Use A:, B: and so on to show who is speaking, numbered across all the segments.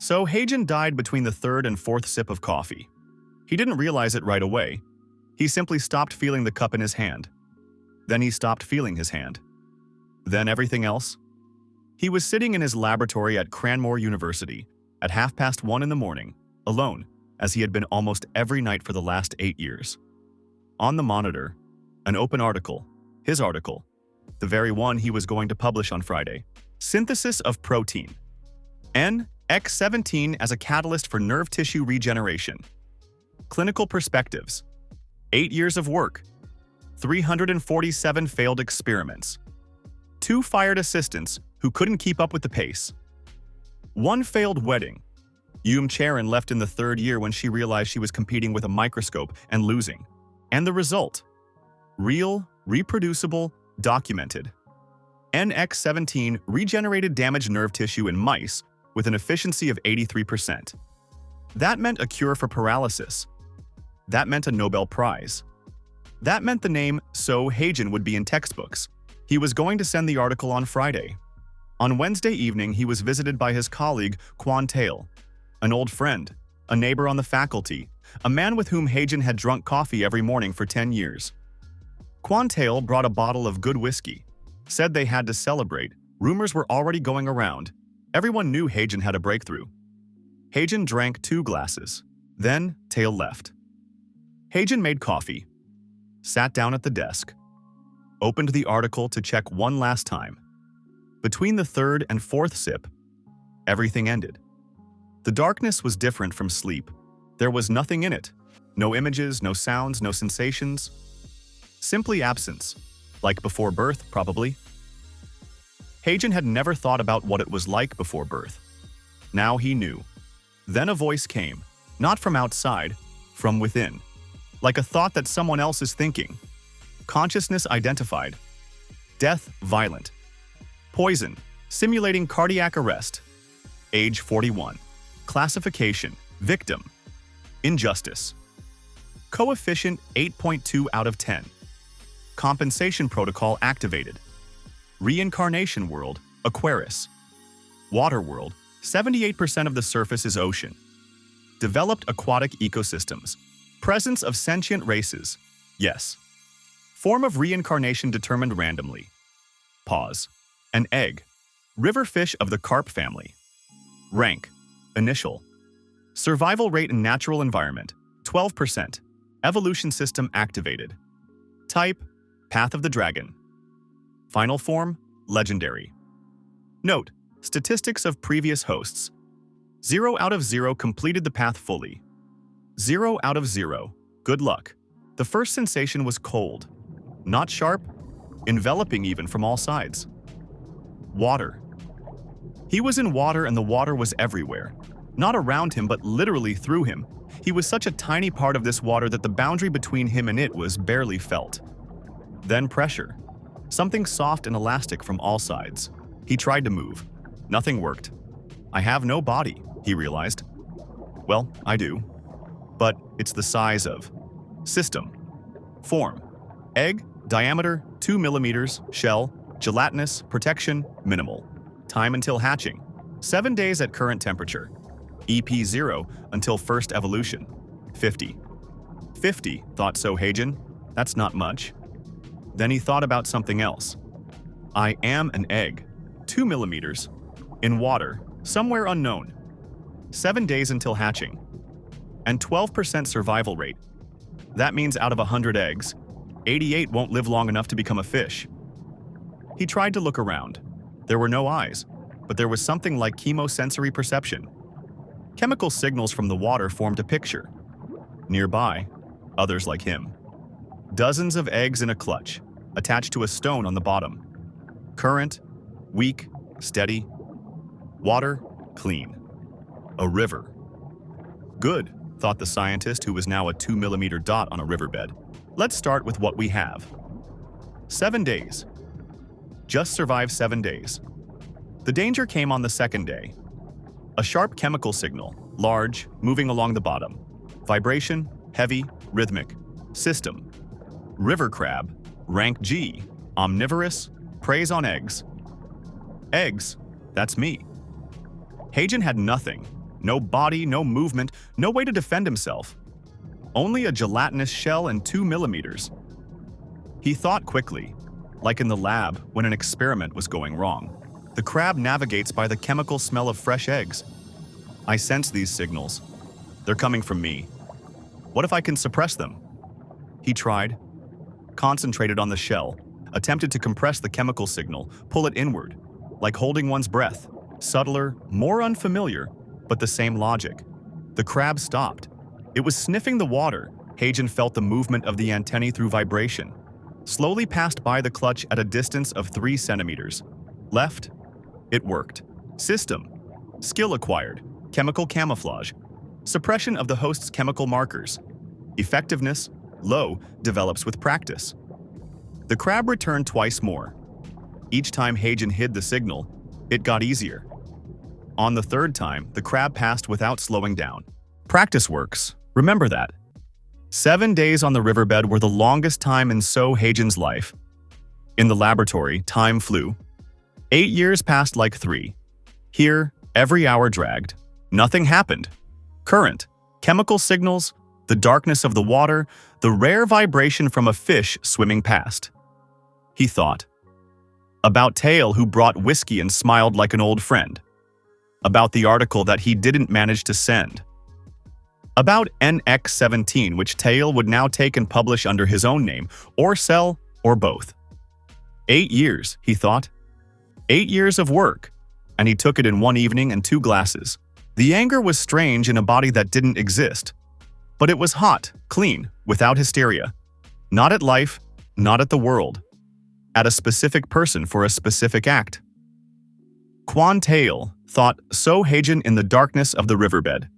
A: So Heijin died between the third and fourth sip of coffee. He didn't realize it right away. He simply stopped feeling the cup in his hand. Then he stopped feeling his hand. Then everything else? He was sitting in his laboratory at Cranmore University at 1:30 in the morning, alone, as he had been almost every night for the last 8 years. On the monitor, an open article, his article, the very one he was going to publish on Friday. Synthesis of protein. NX17 as a catalyst for nerve tissue regeneration. Clinical perspectives. 8 years of work. 347 failed experiments. 2 fired assistants who couldn't keep up with the pace. 1 failed wedding. Yoon Charon left in the 3rd year when she realized she was competing with a microscope and losing. And the result? Real, reproducible, documented. NX17 regenerated damaged nerve tissue in mice with an efficiency of 83%. That meant a cure for paralysis. That meant a Nobel Prize. That meant the name So Heijin would be in textbooks. He was going to send the article on Friday. On Wednesday evening, he was visited by his colleague Kwon Tail, an old friend, a neighbor on the faculty, a man with whom Heijin had drunk coffee every morning for 10 years. Kwon Tail brought a bottle of good whiskey, said they had to celebrate. Rumors were already going around. Everyone knew Heijin had a breakthrough. Heijin drank 2 glasses. Then Tail left. Heijin made coffee, sat down at the desk, opened the article to check one last time. Between the 3rd and 4th sip, everything ended. The darkness was different from sleep. There was nothing in it. No images, no sounds, no sensations. Simply absence, like before birth, probably. Heijin had never thought about what it was like before birth. Now he knew. Then a voice came, not from outside, from within. Like a thought that someone else is thinking. Consciousness identified. Death violent. Poison, simulating cardiac arrest. Age 41. Classification, victim. Injustice. Coefficient 8.2 out of 10. Compensation protocol activated. Reincarnation world, Aquarius. Water world, 78% of the surface is ocean. Developed aquatic ecosystems. Presence of sentient races, yes. Form of reincarnation determined randomly. Pause. An egg. River fish of the carp family. Rank. Initial. Survival rate in natural environment, 12%. Evolution system activated. Type, Path of the Dragon. Final form, legendary. Note, statistics of previous hosts. 0 out of 0 completed the path fully. 0 out of 0. Good luck. The first sensation was cold. Not sharp, enveloping even from all sides. Water. He was in water and the water was everywhere. Not around him, but literally through him. He was such a tiny part of this water that the boundary between him and it was barely felt. Then pressure. Something soft and elastic from all sides. He tried to move. Nothing worked. I have no body, he realized. Well, I do. But it's the size of. System. Form. Egg, diameter, 2 millimeters, shell, gelatinous, protection, minimal. Time until hatching. 7 days at current temperature. EP0 until first evolution. 50. 50, thought So Heijin. That's not much. Then he thought about something else. I am an egg. 2 millimeters. In water, somewhere unknown. 7 days until hatching. And 12% survival rate. That means out of 100 eggs, 88 won't live long enough to become a fish. He tried to look around. There were no eyes, but there was something like chemosensory perception. Chemical signals from the water formed a picture. Nearby, others like him. Dozens of eggs in a clutch, attached to a stone on the bottom. Current, weak, steady. Water, clean. A river. Good, thought the scientist who was now a 2 millimeter dot on a riverbed. Let's start with what we have. 7 days. Just survive 7 days. The danger came on the 2nd day. A sharp chemical signal, large, moving along the bottom. Vibration, heavy, rhythmic. System. River crab, rank G, omnivorous, preys on eggs. Eggs, that's me. Heijin had nothing, No body, no movement, no way to defend himself. Only a gelatinous shell and 2 millimeters. He thought quickly, like in the lab when an experiment was going wrong. The crab navigates by the chemical smell of fresh eggs. I sense these signals. They're coming from me. What if I can suppress them? He tried, concentrated on the shell, attempted to compress the chemical signal, pull it inward, like holding one's breath. Subtler, more unfamiliar, but the same logic. The crab stopped. It was sniffing the water. Hagen felt the movement of the antennae through vibration. Slowly passed by the clutch at a distance of 3 centimeters. Left. It worked. System. Skill acquired. Chemical camouflage. Suppression of the host's chemical markers. Effectiveness, low, develops with practice. The crab returned twice more. Each time Hagen hid the signal, it got easier. On the third time, the crab passed without slowing down. Practice works. Remember that. 7 days on the riverbed were the longest time in Hagen's life. In the laboratory, time flew. 8 years passed like 3. Here, every hour dragged. Nothing happened. Current, chemical signals, the darkness of the water, the rare vibration from a fish swimming past. He thought. About Tail, who brought whiskey and smiled like an old friend. About the article that he didn't manage to send. About NX-17, which Tail would now take and publish under his own name, or sell, or both. 8 years, he thought. 8 years of work, and he took it in 1 evening and 2 glasses. The anger was strange in a body that didn't exist. But it was hot, clean, without hysteria. Not at life, not at the world. At a specific person for a specific act. Quan Tail thought Hagen in the darkness of the riverbed.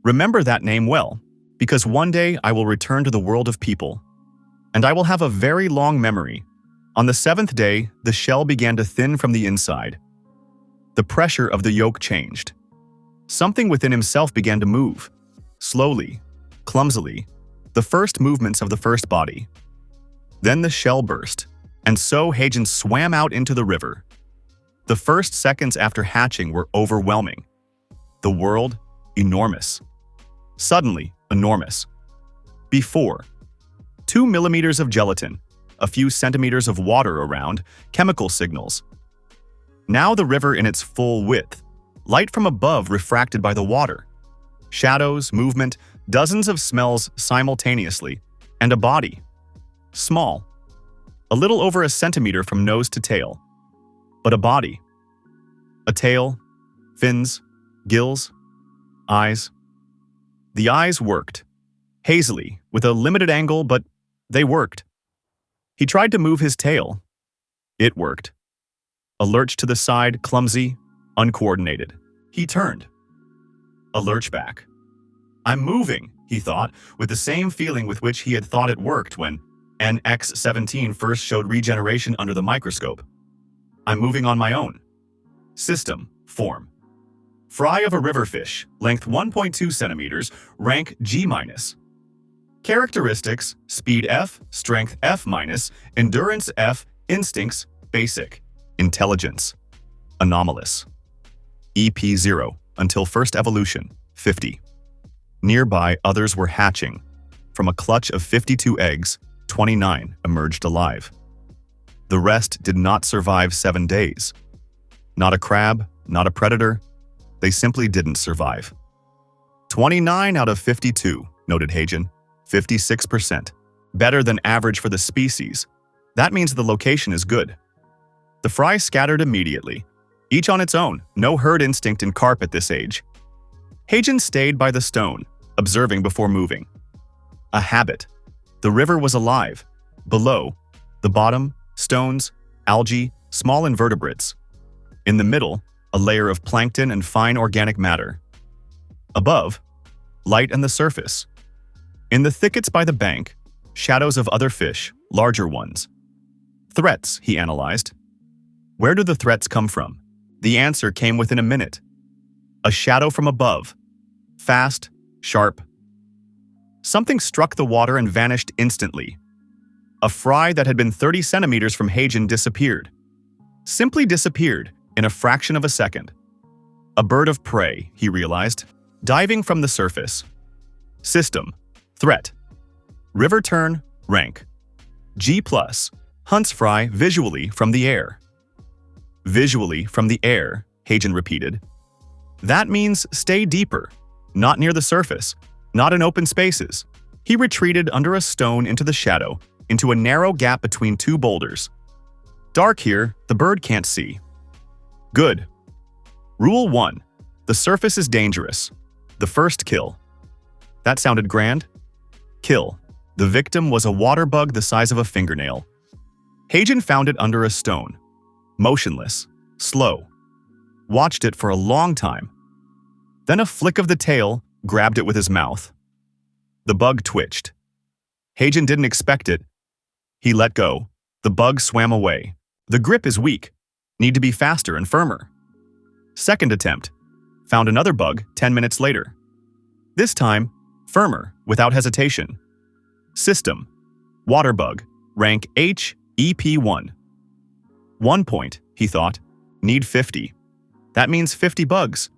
A: Remember that name well, because one day I will return to the world of people. And I will have a very long memory. On the 7th day, the shell began to thin from the inside. The pressure of the yolk changed. Something within himself began to move. Slowly, clumsily, the first movements of the first body. Then the shell burst, and Hagen swam out into the river. The first seconds after hatching were overwhelming. The world, enormous. Suddenly, enormous. Before, 2 millimeters of gelatin, a few centimeters of water around, chemical signals. Now the river in its full width, light from above refracted by the water. Shadows, movement, dozens of smells simultaneously, and a body. Small. A little over a centimeter from nose to tail. But a body. A tail, fins, gills, eyes. The eyes worked. Hazily, with a limited angle, but they worked. He tried to move his tail. It worked. A lurch to the side, clumsy, uncoordinated. He turned. A lurch back. I'm moving, he thought, with the same feeling with which he had thought it worked when NX-17 first showed regeneration under the microscope. I'm moving on my own. System, form. Fry of a river fish, length 1.2 centimeters, rank G-. Characteristics, speed F, strength F-, endurance F, instincts, basic. Intelligence, anomalous. EP 0, until first evolution, 50. Nearby, others were hatching. From a clutch of 52 eggs, 29 emerged alive. The rest did not survive 7 days. Not a crab, not a predator. They simply didn't survive. 29 out of 52, noted Hagen. 56%. Better than average for the species. That means the location is good. The fry scattered immediately. Each on its own, no herd instinct in carp at this age. Hagen stayed by the stone, observing before moving. A habit. The river was alive. Below, the bottom, stones, algae, small invertebrates. In the middle, a layer of plankton and fine organic matter. Above, light and the surface. In the thickets by the bank, shadows of other fish, larger ones. Threats, he analyzed. Where do the threats come from? The answer came within a minute. A shadow from above. Fast, sharp. Something struck the water and vanished instantly. A fry that had been 30 centimeters from Hagen disappeared. Simply disappeared in a fraction of a second. A bird of prey, he realized, diving from the surface. System. Threat. River tern. Rank. G+. Hunts fry visually from the air. Visually from the air, Hagen repeated. That means stay deeper. Not near the surface. Not in open spaces. He retreated under a stone into the shadow, into a narrow gap between two boulders. Dark here, the bird can't see. Good. Rule 1. The surface is dangerous. The first kill. That sounded grand. Kill. The victim was a water bug the size of a fingernail. Hagen found it under a stone. Motionless. Slow. Watched it for a long time. Then a flick of the tail, grabbed it with his mouth. The bug twitched. Hagen didn't expect it. He let go. The bug swam away. The grip is weak. Need to be faster and firmer. Second attempt. Found another bug 10 minutes later. This time, firmer, without hesitation. System. Water bug. Rank H, EP1. 1 point, he thought. Need 50. That means 50 bugs.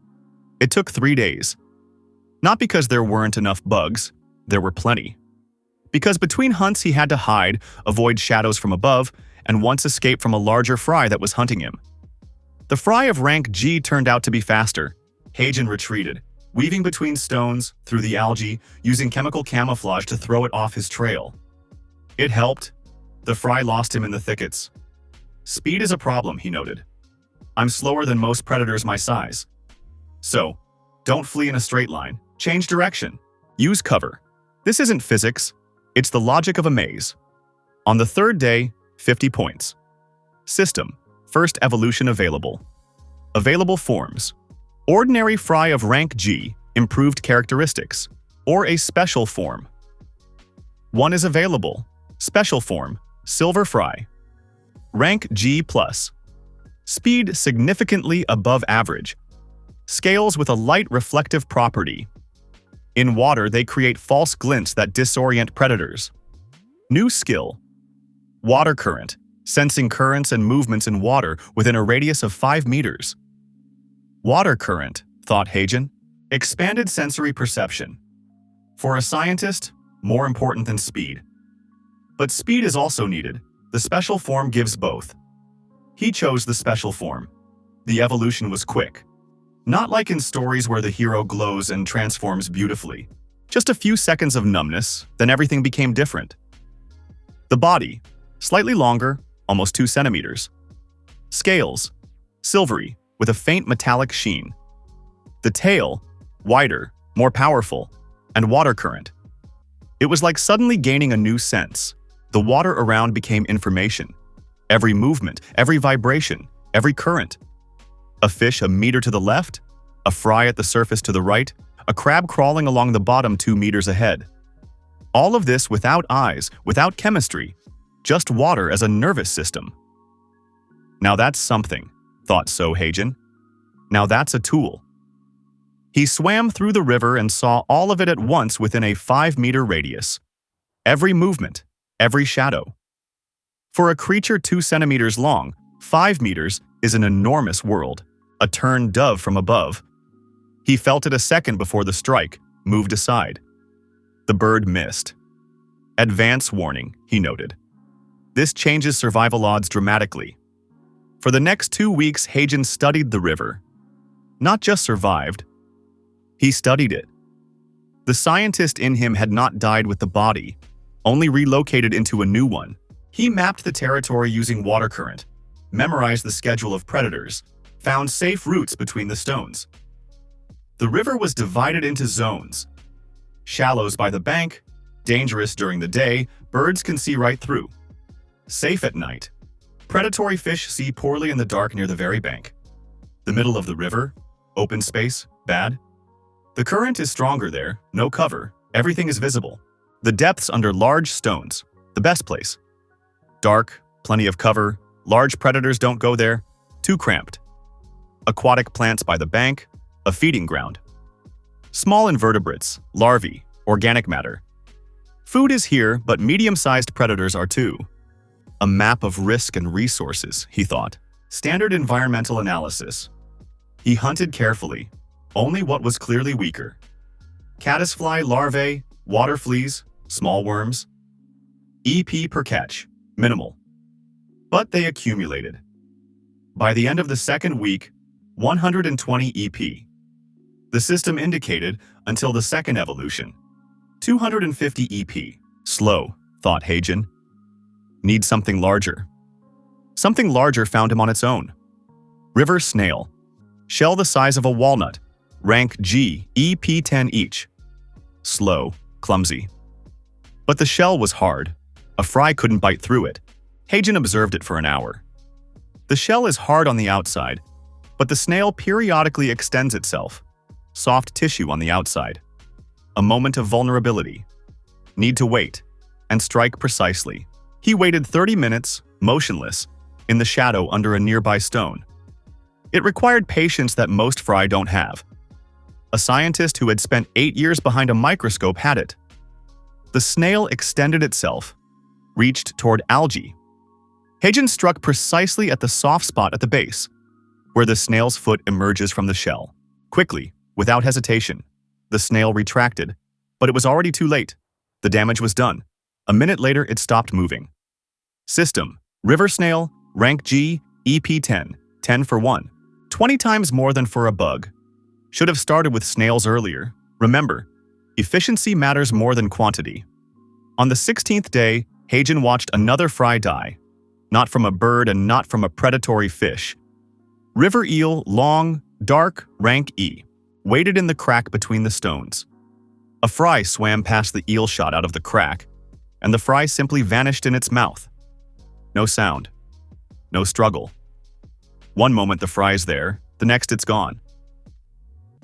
A: It took 3 days. Not because there weren't enough bugs. There were plenty. Because between hunts he had to hide, avoid shadows from above, and once escape from a larger fry that was hunting him. The fry of rank G turned out to be faster. Hagen retreated, weaving between stones, through the algae, using chemical camouflage to throw it off his trail. It helped. The fry lost him in the thickets. Speed is a problem, he noted. I'm slower than most predators my size. So, don't flee in a straight line. Change direction. Use cover. This isn't physics. It's the logic of a maze. On the third day, 50 points. System. First evolution available. Available forms. Ordinary fry of rank G, improved characteristics, or a special form. One is available. Special form, silver fry. Rank G+. Speed significantly above average. Scales with a light reflective property. In water, they create false glints that disorient predators. New skill. Water current. Sensing currents and movements in water within a radius of 5 meters. Water current, thought Hagen. Expanded sensory perception. For a scientist, more important than speed. But speed is also needed. The special form gives both. He chose the special form. The evolution was quick. Not like in stories where the hero glows and transforms beautifully. Just a few seconds of numbness, then everything became different. The body, slightly longer, almost 2 centimeters. Scales, silvery, with a faint metallic sheen. The tail, wider, more powerful, and water current. It was like suddenly gaining a new sense. The water around became information. Every movement, every vibration, every current. A fish a meter to the left, a fry at the surface to the right, a crab crawling along the bottom 2 meters ahead. All of this without eyes, without chemistry, just water as a nervous system. Now that's something, thought So Hagen. Now that's a tool. He swam through the river and saw all of it at once within a 5-meter radius. Every movement, every shadow. For a creature 2 centimeters long, 5 meters is an enormous world, a tern dove from above. He felt it a second before the strike, moved aside. The bird missed. Advance warning, he noted. This changes survival odds dramatically. For the next 2 weeks, Hagen studied the river. Not just survived. He studied it. The scientist in him had not died with the body, only relocated into a new one. He mapped the territory using water current, memorized the schedule of predators, found safe routes between the stones. The river was divided into zones. Shallows by the bank, dangerous during the day, birds can see right through. Safe at night. Predatory fish see poorly in the dark near the very bank. The middle of the river, open space, bad. The current is stronger there, no cover, everything is visible. The depths under large stones, the best place. Dark, plenty of cover, large predators don't go there, too cramped. Aquatic plants by the bank, a feeding ground. Small invertebrates, larvae, organic matter. Food is here, but medium-sized predators are too. A map of risk and resources, he thought. Standard environmental analysis. He hunted carefully, only what was clearly weaker. Caddisfly larvae, water fleas, small worms. EP per catch, minimal. But they accumulated. By the end of the second week, 120 EP. The system indicated, until the second evolution, 250 EP. Slow, thought Heijin. Need something larger. Something larger found him on its own. River snail. Shell the size of a walnut. Rank G, EP 10 each. Slow, clumsy. But the shell was hard. A fry couldn't bite through it. Heijin observed it for an hour. The shell is hard on the outside, but the snail periodically extends itself. Soft tissue on the outside. A moment of vulnerability. Need to wait, and strike precisely. He waited 30 minutes, motionless, in the shadow under a nearby stone. It required patience that most fry don't have. A scientist who had spent 8 years behind a microscope had it. The snail extended itself, reached toward algae. Heijin struck precisely at the soft spot at the base, where the snail's foot emerges from the shell. Quickly, without hesitation, the snail retracted, but it was already too late. The damage was done. A minute later, it stopped moving. System: river snail, rank G, EP 10, 10 for 1. 20 times more than for a bug. Should have started with snails earlier. Remember, efficiency matters more than quantity. On the 16th day, Heijin watched another fry die. Not from a bird and not from a predatory fish. River eel, long, dark, rank E, waited in the crack between the stones. A fry swam past the eel shot out of the crack, and the fry simply vanished in its mouth. No sound. No struggle. One moment the fry's there, the next it's gone.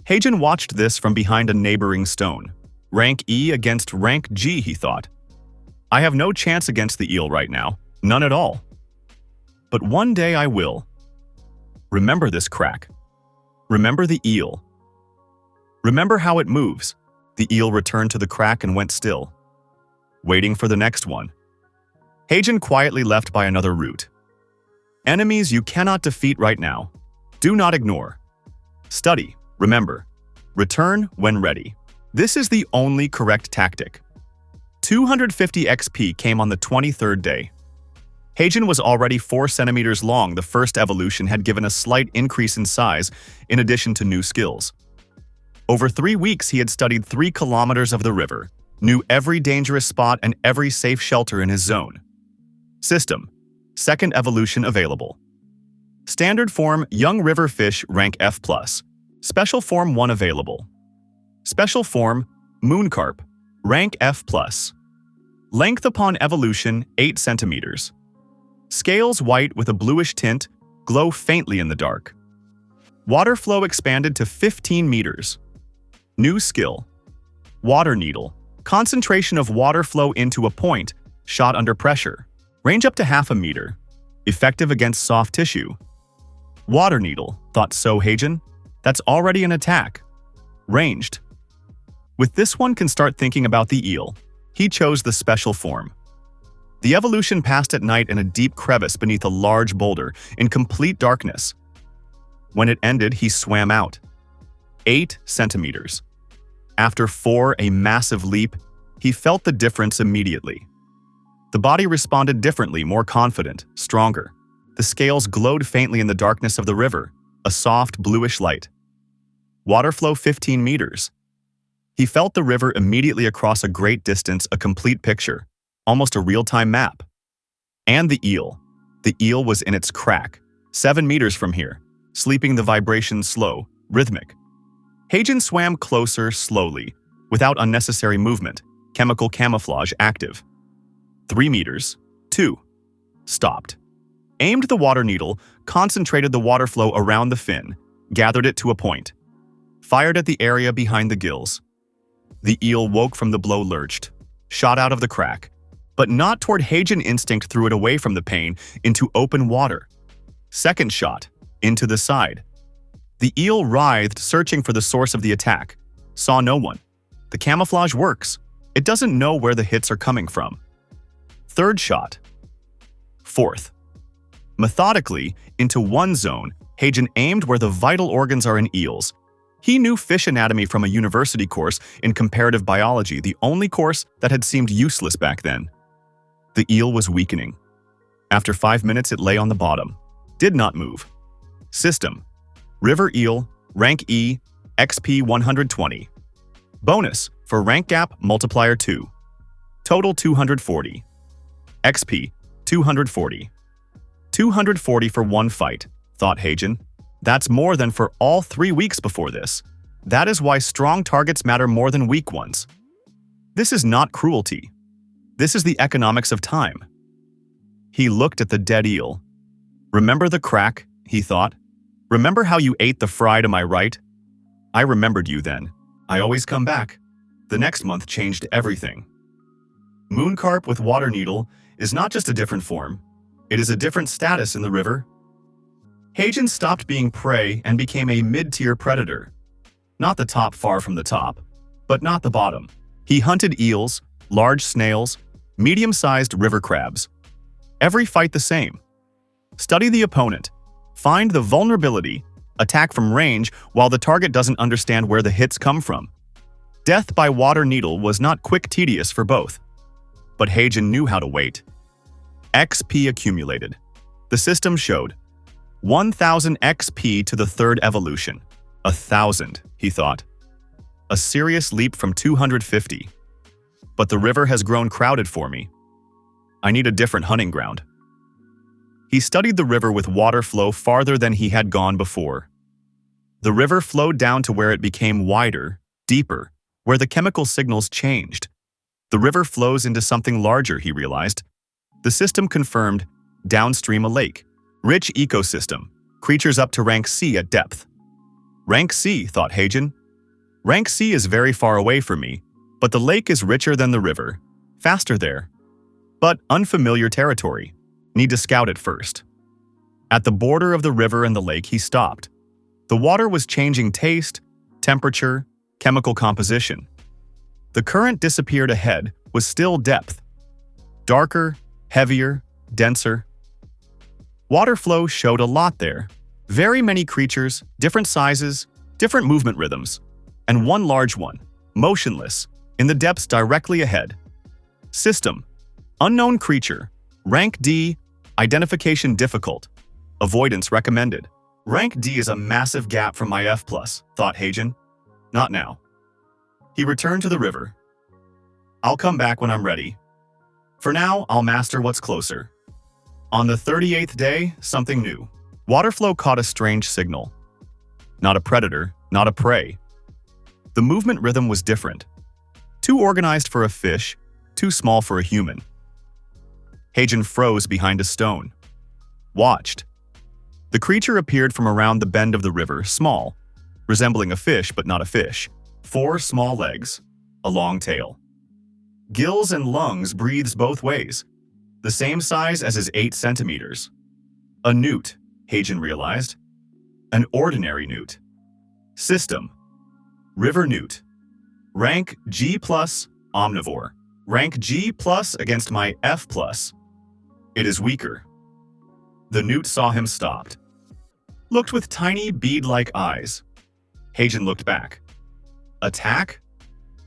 A: Heijin watched this from behind a neighboring stone. Rank E against rank G, he thought. I have no chance against the eel right now. None at all. But one day I will. Remember this crack. Remember the eel. Remember how it moves. The eel returned to the crack and went still, waiting for the next one. Heijin quietly left by another route. Enemies you cannot defeat right now. Do not ignore. Study, remember. Return when ready. This is the only correct tactic. 250 XP came on the 23rd day. Heijin was already 4 centimeters long. The first evolution had given a slight increase in size, in addition to new skills. Over 3 weeks, he had studied 3 kilometers of the river, knew every dangerous spot and every safe shelter in his zone. System: second evolution available. Standard form: young river fish, rank F+. Special form 1 available. Special form: mooncarp, rank F+. Length upon evolution: 8 centimeters. Scales white with a bluish tint, glow faintly in the dark. Water flow expanded to 15 meters. New skill: water needle. Concentration of water flow into a point, shot under pressure. Range up to half a meter. Effective against soft tissue. Water needle, thought So Heijin. That's already an attack. Ranged. With this one can start thinking about the eel. He chose the special form. The evolution passed at night in a deep crevice beneath a large boulder, in complete darkness. When it ended, he swam out. 8 centimeters. After 4, a massive leap, he felt the difference immediately. The body responded differently, more confident, stronger. The scales glowed faintly in the darkness of the river, a soft bluish light. Water flow 15 meters. He felt the river immediately across a great distance, a complete picture, almost a real-time map. And the eel. The eel was in its crack, 7 meters from here, sleeping, the vibration slow, rhythmic. Heijin swam closer slowly, without unnecessary movement, chemical camouflage active. 3 meters. 2. Stopped. Aimed the water needle, concentrated the water flow around the fin, gathered it to a point. Fired at the area behind the gills. The eel woke from the blow, lurched, shot out of the crack, but not toward Heijin. Instinct threw it away from the pain, into open water. Second shot, into the side. The eel writhed, searching for the source of the attack. Saw no one. The camouflage works. It doesn't know where the hits are coming from. Third shot. Fourth. Methodically, into one zone, Hagen aimed where the vital organs are in eels. He knew fish anatomy from a university course in comparative biology, the only course that had seemed useless back then. The eel was weakening. After 5 minutes, it lay on the bottom. Did not move. System: River eel, rank E, XP 120. Bonus for rank gap multiplier 2. Total 240. XP 240. 240 for one fight, thought Hagen. That's more than for all 3 weeks before this. That is why strong targets matter more than weak ones. This is not cruelty. This is the economics of time. He looked at the dead eel. Remember the crack, he thought. Remember how you ate the fry to my right? I remembered you then. I always come back. The next month changed everything. Mooncarp with water needle is not just a different form. It is a different status in the river. Hagen stopped being prey and became a mid-tier predator. Not the top far from the top, but not the bottom. He hunted eels, large snails, medium-sized river crabs. Every fight the same. Study the opponent. Find the vulnerability. Attack from range while the target doesn't understand where the hits come from. Death by water needle was not quick tedious for both. But Hagen knew how to wait. XP accumulated. The system showed 1,000 XP to the third evolution. 1,000, he thought. A serious leap from 250. But the river has grown crowded for me. I need a different hunting ground. He studied the river with water flow farther than he had gone before. The river flowed down to where it became wider, deeper, where the chemical signals changed. The river flows into something larger, he realized. The system confirmed, downstream a lake. Rich ecosystem, creatures up to rank C at depth. Rank C, thought Hagen. Rank C is very far away from me, but the lake is richer than the river, faster there. But unfamiliar territory. Need to scout it first. At the border of the river and the lake, he stopped. The water was changing taste, temperature, chemical composition. The current disappeared ahead was still depth. Darker, heavier, denser. Water flow showed a lot there. Very many creatures, different sizes, different movement rhythms, and one large one, motionless, in the depths directly ahead. System: Unknown creature, rank D, identification difficult, avoidance recommended. Rank D is a massive gap from my F+, thought Hagen. Not now. He returned to the river. I'll come back when I'm ready. For now, I'll master what's closer. On the 38th day, something new. Waterflow caught a strange signal. Not a predator, not a prey. The movement rhythm was different. Too organized for a fish, too small for a human. Hagen froze behind a stone. Watched. The creature appeared from around the bend of the river, small, resembling a fish but not a fish. 4 small legs, a long tail. Gills and lungs breathes both ways, the same size as his 8 centimeters. A newt, Hagen realized. An ordinary newt. System: River newt. Rank G+, omnivore. Rank G+ against my F+. It is weaker. The newt saw him stopped. Looked with tiny bead-like eyes. Hagen looked back. Attack?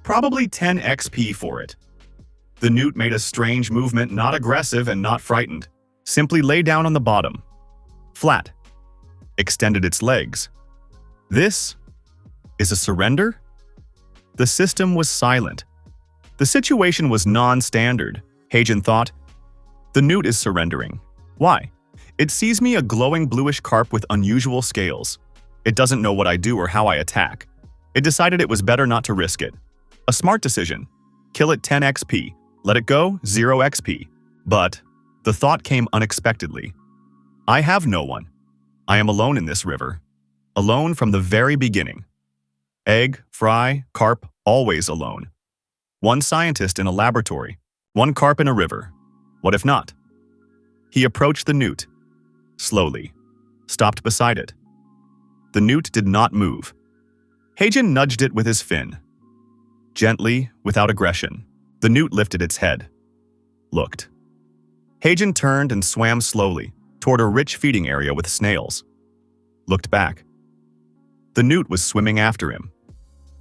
A: Probably 10 XP for it. The newt made a strange movement, not aggressive and not frightened. Simply lay down on the bottom. Flat. Extended its legs. This is a surrender? The system was silent. The situation was non-standard, Hagen thought. The newt is surrendering. Why? It sees me a glowing bluish carp with unusual scales. It doesn't know what I do or how I attack. It decided it was better not to risk it. A smart decision. Kill it 10 XP. Let it go 0 XP. But the thought came unexpectedly. I have no one. I am alone in this river. Alone from the very beginning. Egg, fry, carp, always alone. One scientist in a laboratory. One carp in a river. What if not? He approached the newt. Slowly. Stopped beside it. The newt did not move. Hagen nudged it with his fin. Gently, without aggression, the newt lifted its head. Looked. Hagen turned and swam slowly toward a rich feeding area with snails. looked back. The newt was swimming after him.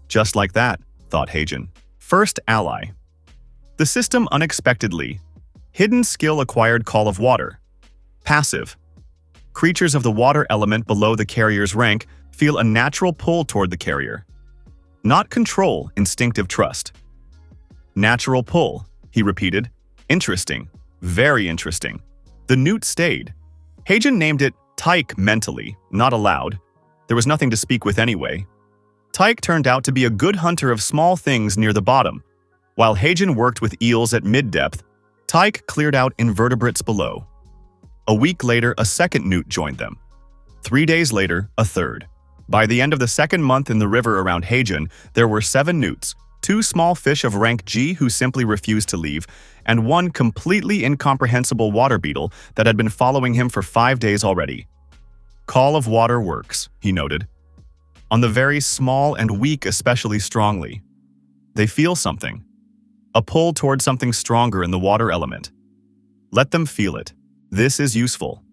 A: Just like that, thought Heijin. First ally. The system unexpectedly. Hidden skill acquired Call of Water. Passive. Creatures of the water element below the carrier's rank feel a natural pull toward the carrier. Not control, instinctive trust. Natural pull, he repeated. Interesting. Very interesting. The newt stayed. Heijin named it Tyke mentally, not aloud. There was nothing to speak with anyway. Tyke turned out to be a good hunter of small things near the bottom. While Heijin worked with eels at mid-depth, Tyke cleared out invertebrates below. A week later, a second newt joined them. 3 days later, a third. By the end of the second month in the river around Heijin, there were 7 newts, 2 small fish of rank G who simply refused to leave, and 1 completely incomprehensible water beetle that had been following him for 5 days already. Call of Water works, he noted. On the very small and weak especially strongly. They feel something. A pull toward something stronger in the water element. Let them feel it. This is useful.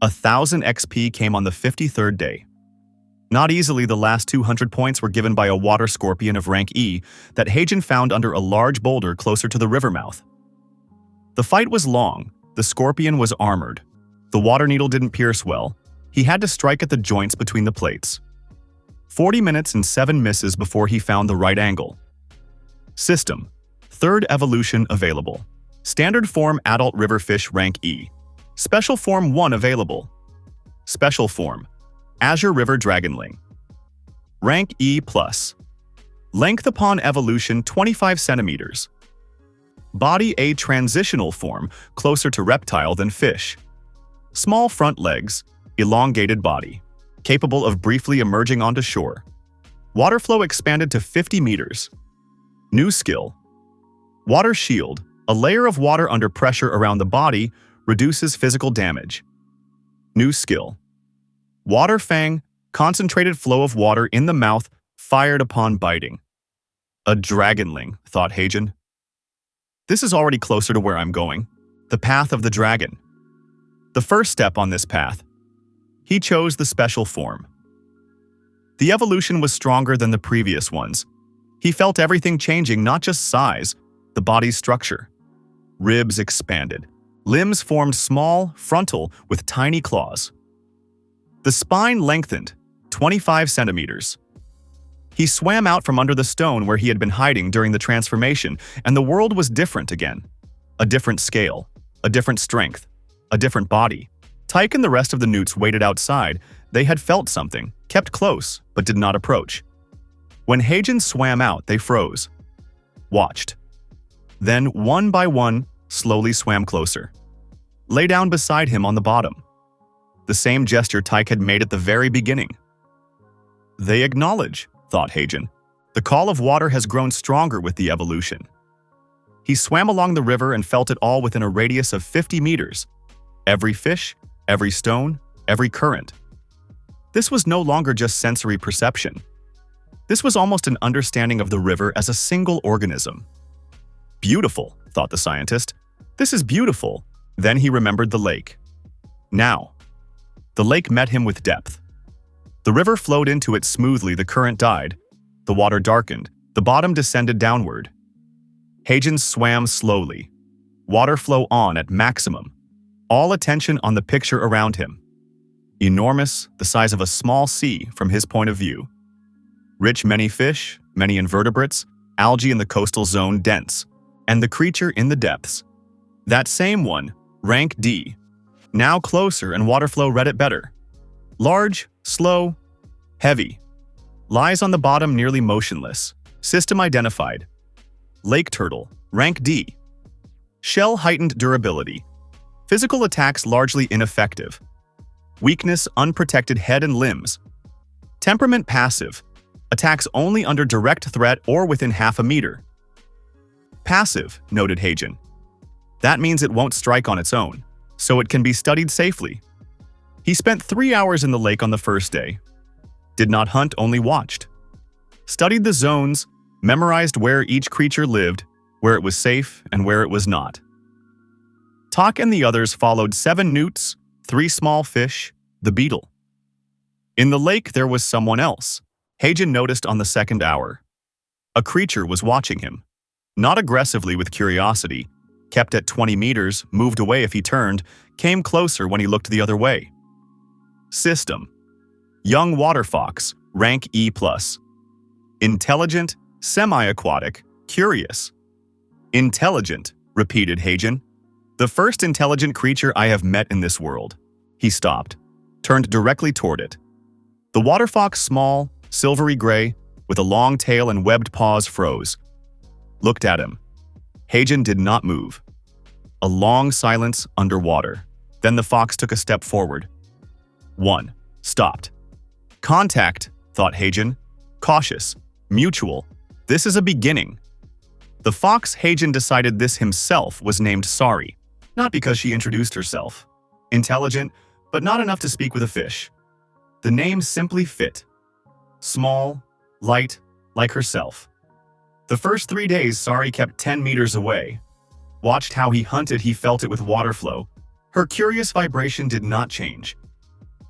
A: 1,000 XP came on the 53rd day. Not easily, the last 200 points were given by a water scorpion of rank E that Heijin found under a large boulder closer to the river mouth. The fight was long. The scorpion was armored. The water needle didn't pierce well. He had to strike at the joints between the plates. 40 minutes and 7 misses before he found the right angle. System. 3rd evolution available. Standard form adult riverfish rank E. Special form 1 available. Special form. Azure River Dragonling. Rank E+. Length upon evolution 25 centimeters. Body a transitional form, closer to reptile than fish. Small front legs, elongated body. Capable of briefly emerging onto shore. Water flow expanded to 50 meters. New skill. Water Shield. A layer of water under pressure around the body reduces physical damage. New skill. Water Fang. Concentrated flow of water in the mouth fired upon biting. A dragonling, thought Heijin. This is already closer to where I'm going. The path of the dragon. The first step on this path. He chose the special form. The evolution was stronger than the previous ones. He felt everything changing, not just size, the body's structure. Ribs expanded. Limbs formed small, frontal, with tiny claws. The spine lengthened, 25 centimeters. He swam out from under the stone where he had been hiding during the transformation, and the world was different again. A different scale, a different strength, a different body. Tyke and the rest of the newts waited outside. They had felt something, kept close, but did not approach. When Heijin swam out, they froze. Watched. Then, one by one, slowly swam closer. Lay down beside him on the bottom. The same gesture Tyke had made at the very beginning. They acknowledge, thought Heijin. The Call of Water has grown stronger with the evolution. He swam along the river and felt it all within a radius of 50 meters. Every fish, every stone, every current. This was no longer just sensory perception. This was almost an understanding of the river as a single organism. Beautiful, thought the scientist. This is beautiful. Then he remembered the lake. Now. The lake met him with depth. The river flowed into it smoothly, the current died. The water darkened, the bottom descended downward. Heijin swam slowly. Water flow on at maximum. All attention on the picture around him. Enormous, the size of a small sea from his point of view. Rich, many fish, many invertebrates, algae in the coastal zone dense, and the creature in the depths. That same one, rank D. Now closer and water flow read it better. Large, slow, heavy. Lies on the bottom nearly motionless. System identified. Lake turtle, rank D. Shell heightened durability. Physical attacks largely ineffective. Weakness unprotected head and limbs. Temperament passive. Attacks only under direct threat or within half a meter. Passive, noted Heijin. That means it won't strike on its own, so it can be studied safely. He spent 3 hours in the lake on the first day. Did not hunt, only watched. Studied the zones, memorized where each creature lived, where it was safe and where it was not. Tak and the others followed 7 newts, 3 small fish, the beetle. In the lake, there was someone else. Heijin noticed on the second hour. A creature was watching him. Not aggressively with curiosity, kept at 20 meters, moved away if he turned, came closer when he looked the other way. System: young water fox, rank E+. Intelligent, semi-aquatic, curious. Intelligent, repeated Heijin. The first intelligent creature I have met in this world. He stopped, turned directly toward it. The water fox, small, silvery gray, with a long tail and webbed paws, froze. Looked at him. Heijin did not move. A long silence underwater. Then the fox took a step forward. 1. Stopped. Contact, thought Heijin. Cautious. Mutual. This is a beginning. The fox, Heijin decided this himself, was named Sari. Not because she introduced herself. Intelligent, but not enough to speak with a fish. The name simply fit. Small, light, like herself. The first 3 days, Sari kept 10 meters away. Watched how he hunted, he felt it with water flow. Her curious vibration did not change.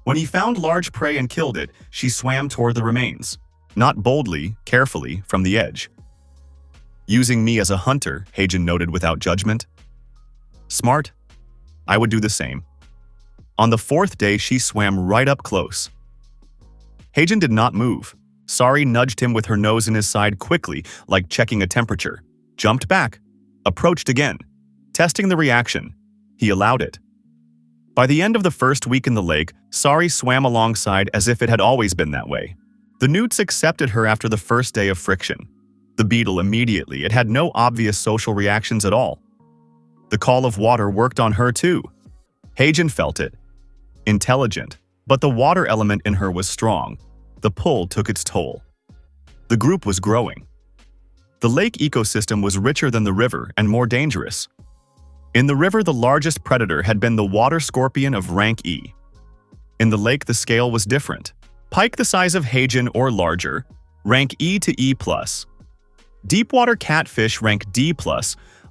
A: When he found large prey and killed it, she swam toward the remains. Not boldly, carefully, from the edge. Using me as a hunter, Heijin noted without judgment. Smart. I would do the same. On the 4th day, she swam right up close. Heijin did not move. Sari nudged him with her nose in his side quickly, like checking a temperature. Jumped back. Approached again. Testing the reaction. He allowed it. By the end of the first week in the lake, Sari swam alongside as if it had always been that way. The newts accepted her after the first day of friction. The beetle immediately. It had no obvious social reactions at all. The call of water worked on her too. Heijin felt it. Intelligent, but the water element in her was strong. The pull took its toll. The group was growing. The lake ecosystem was richer than the river and more dangerous. In the river, the largest predator had been the water scorpion of rank E. In the lake, the scale was different. Pike the size of Heijin or larger, rank E to E+. Deepwater catfish, rank D+,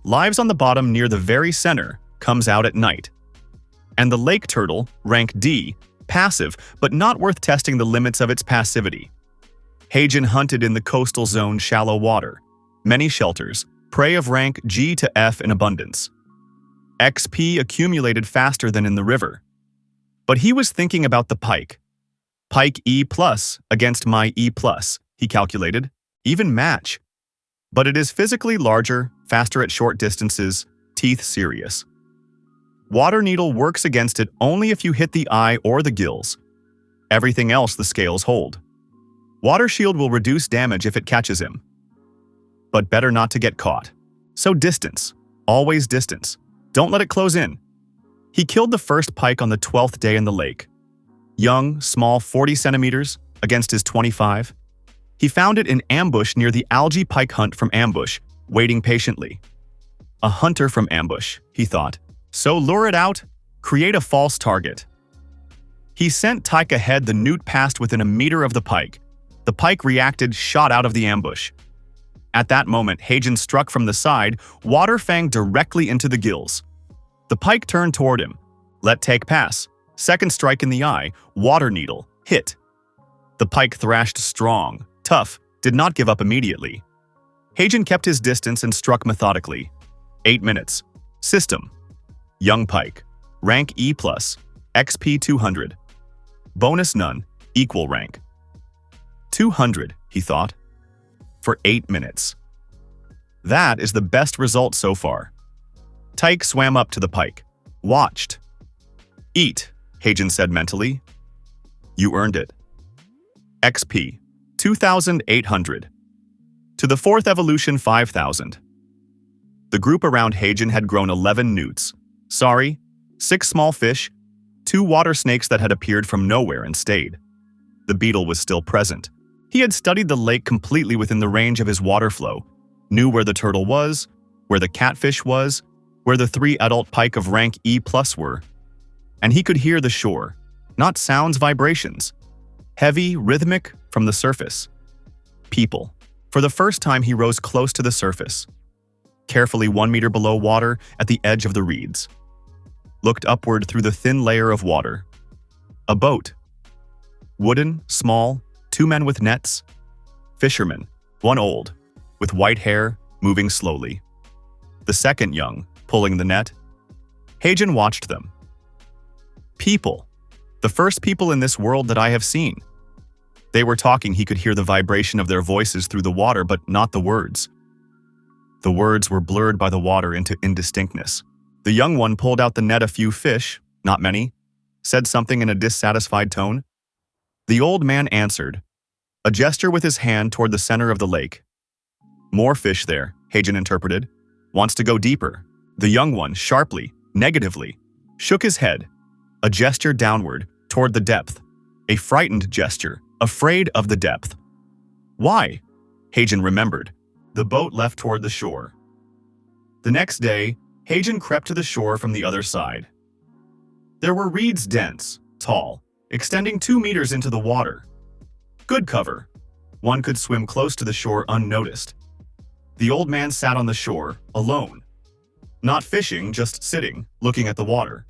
A: lives on the bottom near the very center, comes out at night. And the lake turtle, rank D, passive, but not worth testing the limits of its passivity. Heijin hunted in the coastal zone, shallow water. Many shelters, prey of rank G to F in abundance. XP accumulated faster than in the river. But he was thinking about the pike. Pike E+ against my E+, he calculated. Even match. But it is physically larger, faster at short distances, teeth serious. Water needle works against it only if you hit the eye or the gills. Everything else the scales hold. Water shield will reduce damage if it catches him. But better not to get caught. So distance. Always distance. Don't let it close in. He killed the first pike on the 12th day in the lake. Young, small, 40 centimeters against his 25. He found it in ambush near the algae pike hunt from ambush, waiting patiently. A hunter from ambush, he thought. So lure it out, create a false target. He sent Tyke ahead. The newt passed within a meter of the pike. The pike reacted, shot out of the ambush. At that moment, Heijin struck from the side, water fang directly into the gills. The pike turned toward him. Let Take pass. Second strike in the eye, water needle, hit. The pike thrashed strong, tough, did not give up immediately. Heijin kept his distance and struck methodically. 8 minutes. System. Young pike. Rank E+. XP 200. Bonus none. Equal rank. 200, he thought. For 8 minutes. That is the best result so far. Tyke swam up to the pike. Watched. Eat, Heijin said mentally. You earned it. XP. 2,800. To the 4th evolution, 5,000. The group around Heijin had grown 11 newts. Sorry, 6 small fish, 2 water snakes that had appeared from nowhere and stayed. The beetle was still present. He had studied the lake completely within the range of his water flow, knew where the turtle was, where the catfish was, where the 3 adult pike of rank E+ were. And he could hear the shore, not sounds, vibrations. Heavy, rhythmic, from the surface. People. For the first time, he rose close to the surface. Carefully 1 meter below water at the edge of the reeds. Looked upward through the thin layer of water. A boat. Wooden, small, 2 men with nets. Fisherman, one old, with white hair, moving slowly. The second young, pulling the net. Heijin watched them. People. The first people in this world that I have seen. They were talking. He could hear the vibration of their voices through the water, but not the words. The words were blurred by the water into indistinctness. The young one pulled out the net. A few fish, not many, said something in a dissatisfied tone. The old man answered, a gesture with his hand toward the center of the lake. More fish there, Heijin interpreted. Wants to go deeper. The young one, sharply, negatively, shook his head, a gesture downward, toward the depth. A frightened gesture, afraid of the depth. Why? Heijin remembered. The boat left toward the shore. The next day, Heijin crept to the shore from the other side. There were reeds dense, tall, extending 2 meters into the water. Good cover. One could swim close to the shore unnoticed. The old man sat on the shore, alone. Not fishing, just sitting, looking at the water.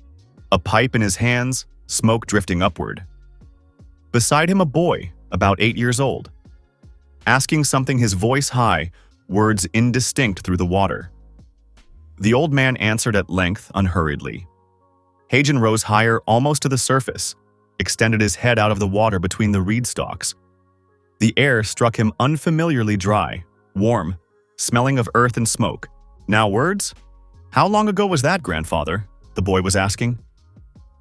A: A pipe in his hands, smoke drifting upward. Beside him a boy, about 8 years old. Asking something, his voice high, words indistinct through the water. The old man answered at length, unhurriedly. Heijin rose higher, almost to the surface, extended his head out of the water between the reed stalks. The air struck him unfamiliarly dry, warm, smelling of earth and smoke. Now words? How long ago was that, grandfather? The boy was asking.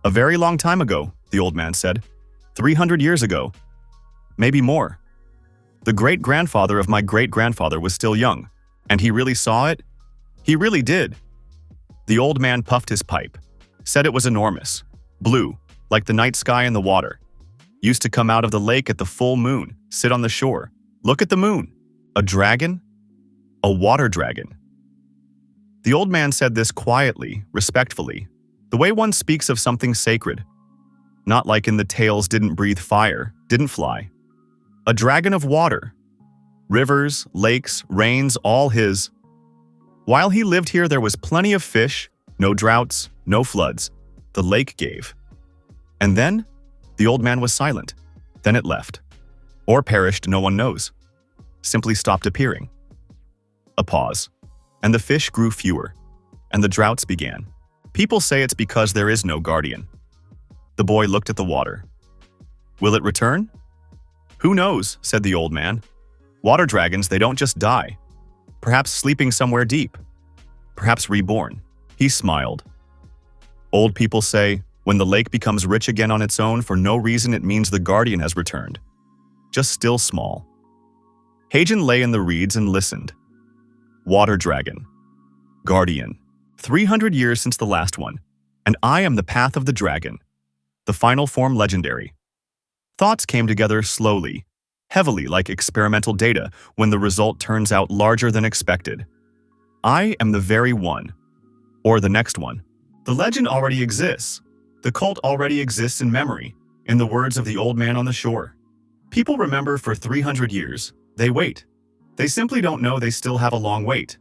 A: A very long time ago, the old man said. 300 years ago. Maybe more. The great-grandfather of my great-grandfather was still young, and he really saw it? He really did. The old man puffed his pipe, said it was enormous, blue, like the night sky and the water. Used to come out of the lake at the full moon, sit on the shore, look at the moon. A dragon? A water dragon. The old man said this quietly, respectfully, the way one speaks of something sacred. Not like in the tales, didn't breathe fire, didn't fly. A dragon of water. Rivers, lakes, rains, all his. While he lived here, there was plenty of fish, no droughts, no floods. The lake gave. And then, the old man was silent. Then it left. Or perished, no one knows. Simply stopped appearing. A pause. And the fish grew fewer. And the droughts began. People say it's because there is no guardian. The boy looked at the water. Will it return? Who knows, said the old man. Water dragons, they don't just die. Perhaps sleeping somewhere deep. Perhaps reborn. He smiled. Old people say, when the lake becomes rich again on its own, for no reason it means the guardian has returned. Just still small. Heijin lay in the reeds and listened. Water dragon. Guardian. 300 years since the last one. And I am the path of the dragon. The final form legendary. Thoughts came together slowly, heavily like experimental data when the result turns out larger than expected. I am the very one. Or the next one. The legend already exists. The cult already exists in memory, in the words of the old man on the shore. People remember for 300 years. They wait. They simply don't know they still have a long wait.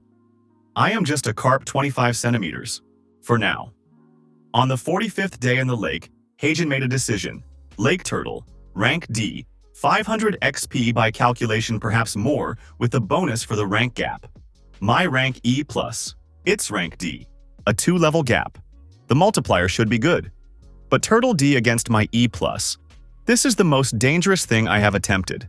A: I am just a carp 25 centimeters. For now. On the 45th day in the lake, Heijin made a decision. Lake turtle, rank D, 500 XP by calculation, perhaps more, with the bonus for the rank gap. My rank E+, its rank D. A 2-level gap. The multiplier should be good. But turtle D against my E+. This is the most dangerous thing I have attempted.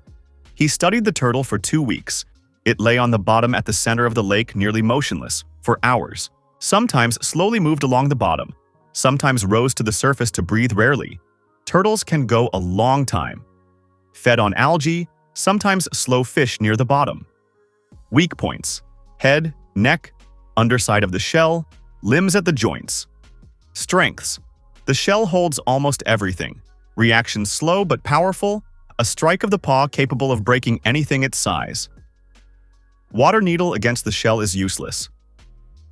A: He studied the turtle for 2 weeks. It lay on the bottom at the center of the lake, nearly motionless, for hours. Sometimes slowly moved along the bottom. Sometimes rose to the surface to breathe rarely. Turtles can go a long time. Fed on algae, sometimes slow fish near the bottom. Weak points: head, neck, underside of the shell, limbs at the joints. Strengths: the shell holds almost everything. Reaction slow but powerful, a strike of the paw capable of breaking anything its size. Water needle against the shell is useless.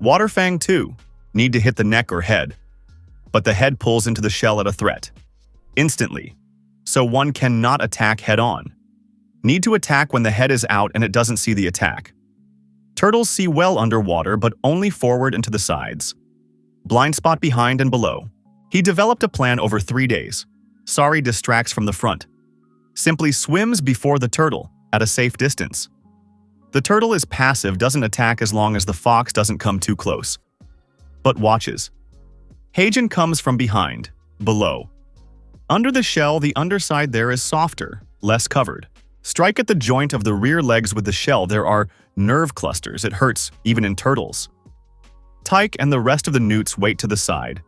A: Water fang too, need to hit the neck or head. But the head pulls into the shell at a threat. Instantly. So one cannot attack head-on. Need to attack when the head is out and it doesn't see the attack. Turtles see well underwater, but only forward and to the sides. Blind spot behind and below. He developed a plan over 3 days. Sari distracts from the front. simply swims before the turtle at a safe distance. The turtle is passive, doesn't attack as long as the fox doesn't come too close, but watches. Heijin comes from behind, below. Under the shell, the underside there is softer, less covered. Strike at the joint of the rear legs with the shell, there are nerve clusters, it hurts even in turtles. Tyke and the rest of the newts wait to the side.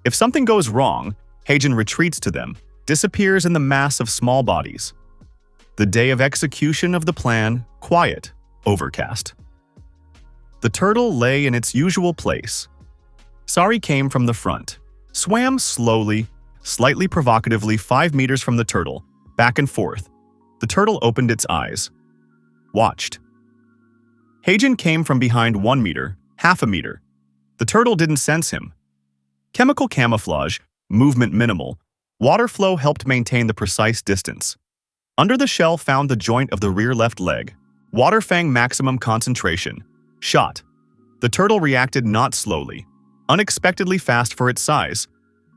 A: If something goes wrong, Heijin retreats to them, disappears in the mass of small bodies. The day of execution of the plan, quiet, overcast. The turtle lay in its usual place. Sari came from the front, swam slowly, slightly provocatively 5 meters from the turtle, back and forth. The turtle opened its eyes. Watched. Heijin came from behind 1 meter, half a meter. The turtle didn't sense him. Chemical camouflage, movement minimal, water flow helped maintain the precise distance. Under the shell found the joint of the rear left leg. Water fang maximum concentration. Shot. The turtle reacted not slowly, unexpectedly fast for its size.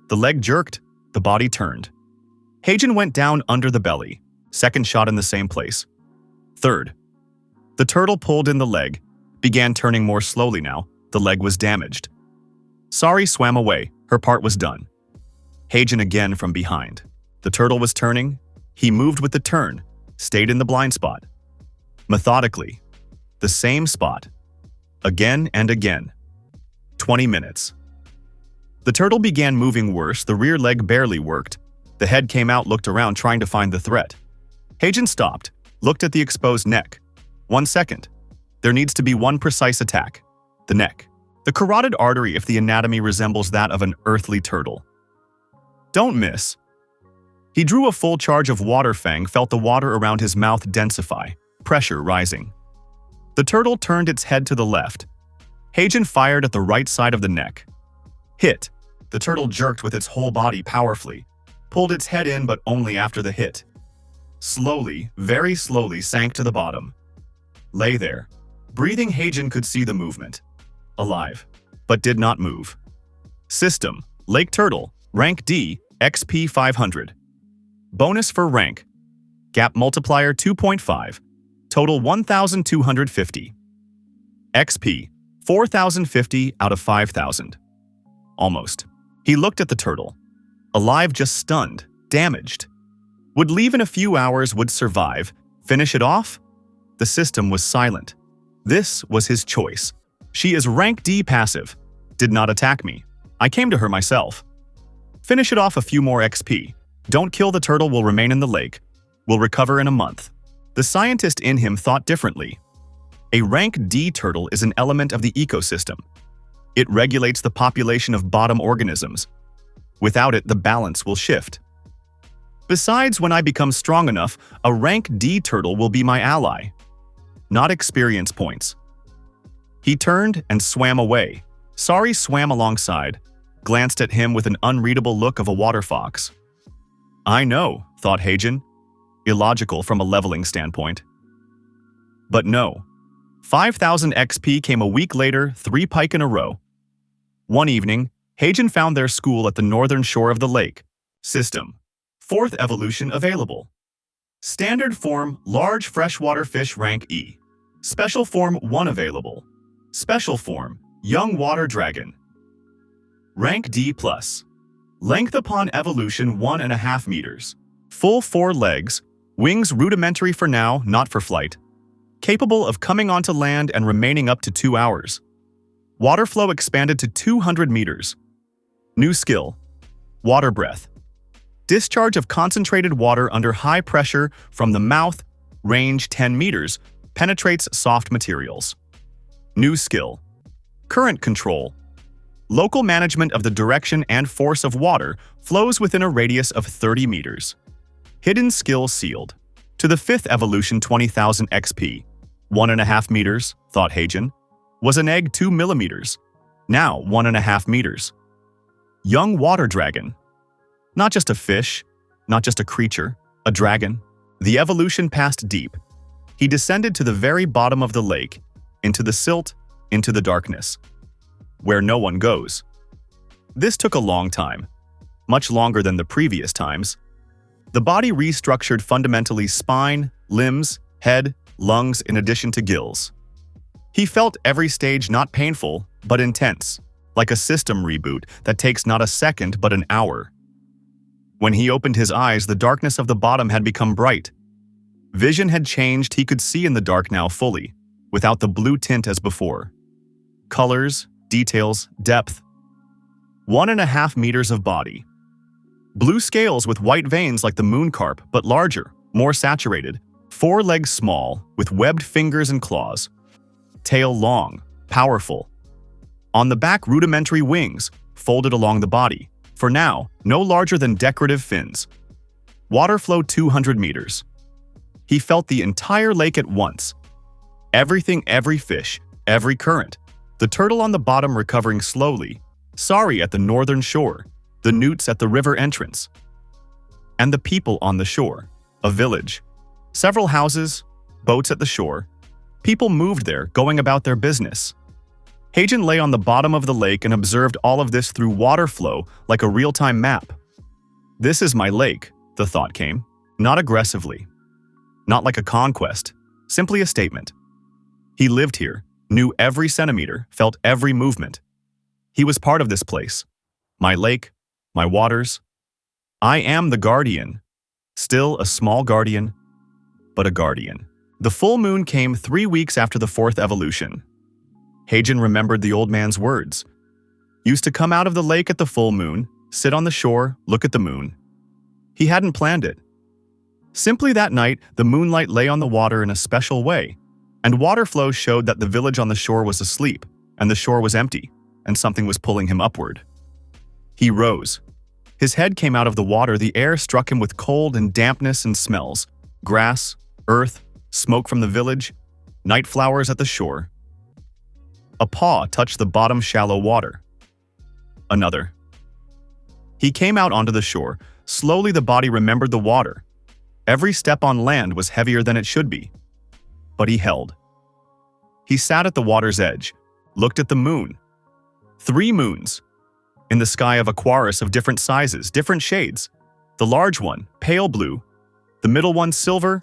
A: The leg jerked, the body turned. Heijin went down under the belly. Second shot in the same place. Third. The turtle pulled in the leg, began turning more slowly now. The leg was damaged. Sari swam away, her part was done. Heijin again from behind. The turtle was turning. He moved with the turn, stayed in the blind spot. Methodically. The same spot. Again and again. 20 minutes. The turtle began moving worse, the rear leg barely worked. The head came out, looked around, trying to find the threat. Heijin stopped, looked at the exposed neck. 1 second. There needs to be one precise attack. The neck. The carotid artery if the anatomy resembles that of an earthly turtle. Don't miss. He drew a full charge of water fang, felt the water around his mouth densify, pressure rising. The turtle turned its head to the left. Heijin fired at the right side of the neck. Hit. The turtle jerked with its whole body powerfully, pulled its head in but only after the hit. Slowly, very slowly sank to the bottom. Lay there. Breathing, Heijin could see the movement. Alive, but did not move. System, Lake Turtle, Rank D, XP 500. Bonus for rank. Gap multiplier 2.5. Total 1,250. XP, 4,050 out of 5,000. Almost. He looked at the turtle. Alive, just stunned, damaged. Would leave in a few hours, would survive. Finish it off? The system was silent. This was his choice. She is rank D passive. Did not attack me. I came to her myself. Finish it off, a few more XP. Don't kill the turtle, will remain in the lake. Will recover in a month. The scientist in him thought differently. A rank D turtle is an element of the ecosystem. It regulates the population of bottom organisms. Without it, the balance will shift. Besides, when I become strong enough, a rank D turtle will be my ally. Not experience points. He turned and swam away. Sari swam alongside, glanced at him with an unreadable look of a water fox. I know, thought Heijin. Illogical from a leveling standpoint. But no. 5,000 XP came a week later, 3 pike in a row. One evening, Heijin found their school at the northern shore of the lake. System. 4th evolution available. Standard form, large freshwater fish rank E. Special form 1 available. Special form, young water dragon. Rank D+. Length upon evolution 1.5 meters. Full 4 legs, wings rudimentary for now, not for flight. Capable of coming onto land and remaining up to 2 hours. Water flow expanded to 200 meters. New skill, water breath. Discharge of concentrated water under high pressure from the mouth, range 10 meters, penetrates soft materials. New skill, current control. Local management of the direction and force of water flows within a radius of 30 meters. Hidden skill sealed. To the 5th evolution 20,000 XP. 1.5 meters, thought Heijin. Was an egg 2 millimeters. Now 1.5 meters. Young water dragon. Not just a fish, not just a creature, a dragon. The evolution passed deep. He descended to the very bottom of the lake, into the silt, into the darkness. Where no one goes. This took a long time. Much longer than the previous times. The body restructured fundamentally: spine, limbs, head, lungs, in addition to gills. He felt every stage not painful, but intense, like a system reboot that takes not a second but an hour. When he opened his eyes, the darkness of the bottom had become bright. Vision had changed. He could see in the dark now fully, without the blue tint as before. Colors, details, depth. 1.5 meters of body. Blue scales with white veins like the moon carp, but larger, more saturated. 4 legs small, with webbed fingers and claws. Tail long, powerful. On the back, rudimentary wings, folded along the body. For now, no larger than decorative fins. Water flow 200 meters. He felt the entire lake at once. Everything, every fish, every current. The turtle on the bottom recovering slowly. Sari at the northern shore. The newts at the river entrance. And the people on the shore. A village. Several houses, boats at the shore. People moved there, going about their business. Heijin lay on the bottom of the lake and observed all of this through water flow like a real-time map. This is my lake, the thought came. Not aggressively. Not like a conquest. Simply a statement. He lived here, knew every centimeter, felt every movement. He was part of this place. My lake, my waters. I am the guardian. Still a small guardian, but a guardian. The full moon came 3 weeks after the 4th evolution. Heijin remembered the old man's words. Used to come out of the lake at the full moon, sit on the shore, look at the moon. He hadn't planned it. Simply that night, the moonlight lay on the water in a special way, and water flow showed that the village on the shore was asleep, and the shore was empty, and something was pulling him upward. He rose. His head came out of the water. The air struck him with cold and dampness and smells. Grass, earth, smoke from the village, night flowers at the shore. A paw touched the bottom shallow water. Another. He came out onto the shore. Slowly the body remembered the water. Every step on land was heavier than it should be. But he held. He sat at the water's edge, looked at the moon. 3 moons. In the sky of Aquarius of different sizes, different shades. The large one, pale blue. The middle one, silver.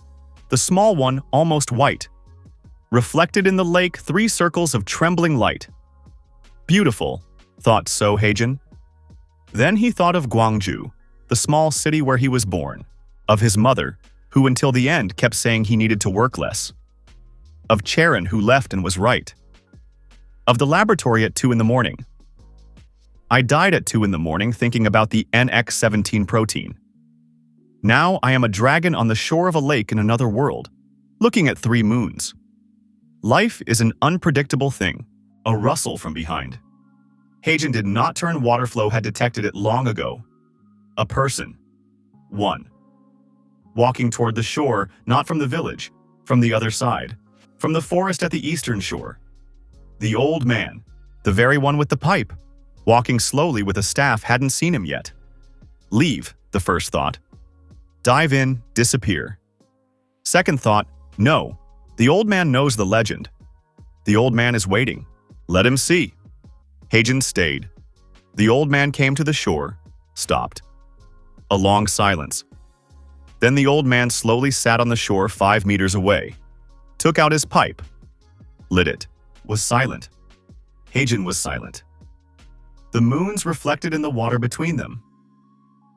A: The small one, almost white. Reflected in the lake, 3 circles of trembling light. Beautiful, thought So Heijin. Then he thought of Gwangju, the small city where he was born. Of his mother, who until the end kept saying he needed to work less. Of Charon, who left and was right. Of the laboratory at 2 in the morning. I died at 2 in the morning thinking about the NX17 protein. Now I am a dragon on the shore of a lake in another world, looking at 3 moons. Life is an unpredictable thing. A rustle from behind. Heijin did not turn. Water flow had detected it long ago. A person. 1. Walking toward the shore, not from the village, from the other side, from the forest at the eastern shore. The old man, the very one with the pipe, walking slowly with a staff, hadn't seen him yet. Leave, the first thought. Dive in, disappear. Second thought, no, the old man knows the legend. The old man is waiting. Let him see. Heijin stayed. The old man came to the shore, stopped. A long silence. Then the old man slowly sat on the shore 5 meters away, took out his pipe, lit it, was silent. Heijin was silent. The moons reflected in the water between them.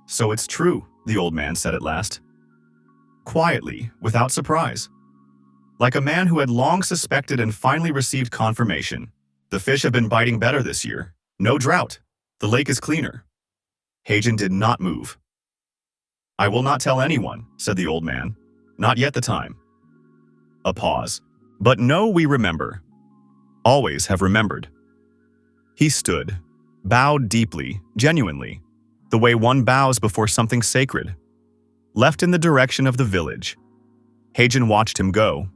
A: So it's true, the old man said at last. Quietly, without surprise. Like a man who had long suspected and finally received confirmation. The fish have been biting better this year. No drought. The lake is cleaner. Heijin did not move. I will not tell anyone, said the old man. Not yet the time. A pause. But no, we remember. Always have remembered. He stood, bowed deeply, genuinely, the way one bows before something sacred. Left in the direction of the village. Heijin watched him go.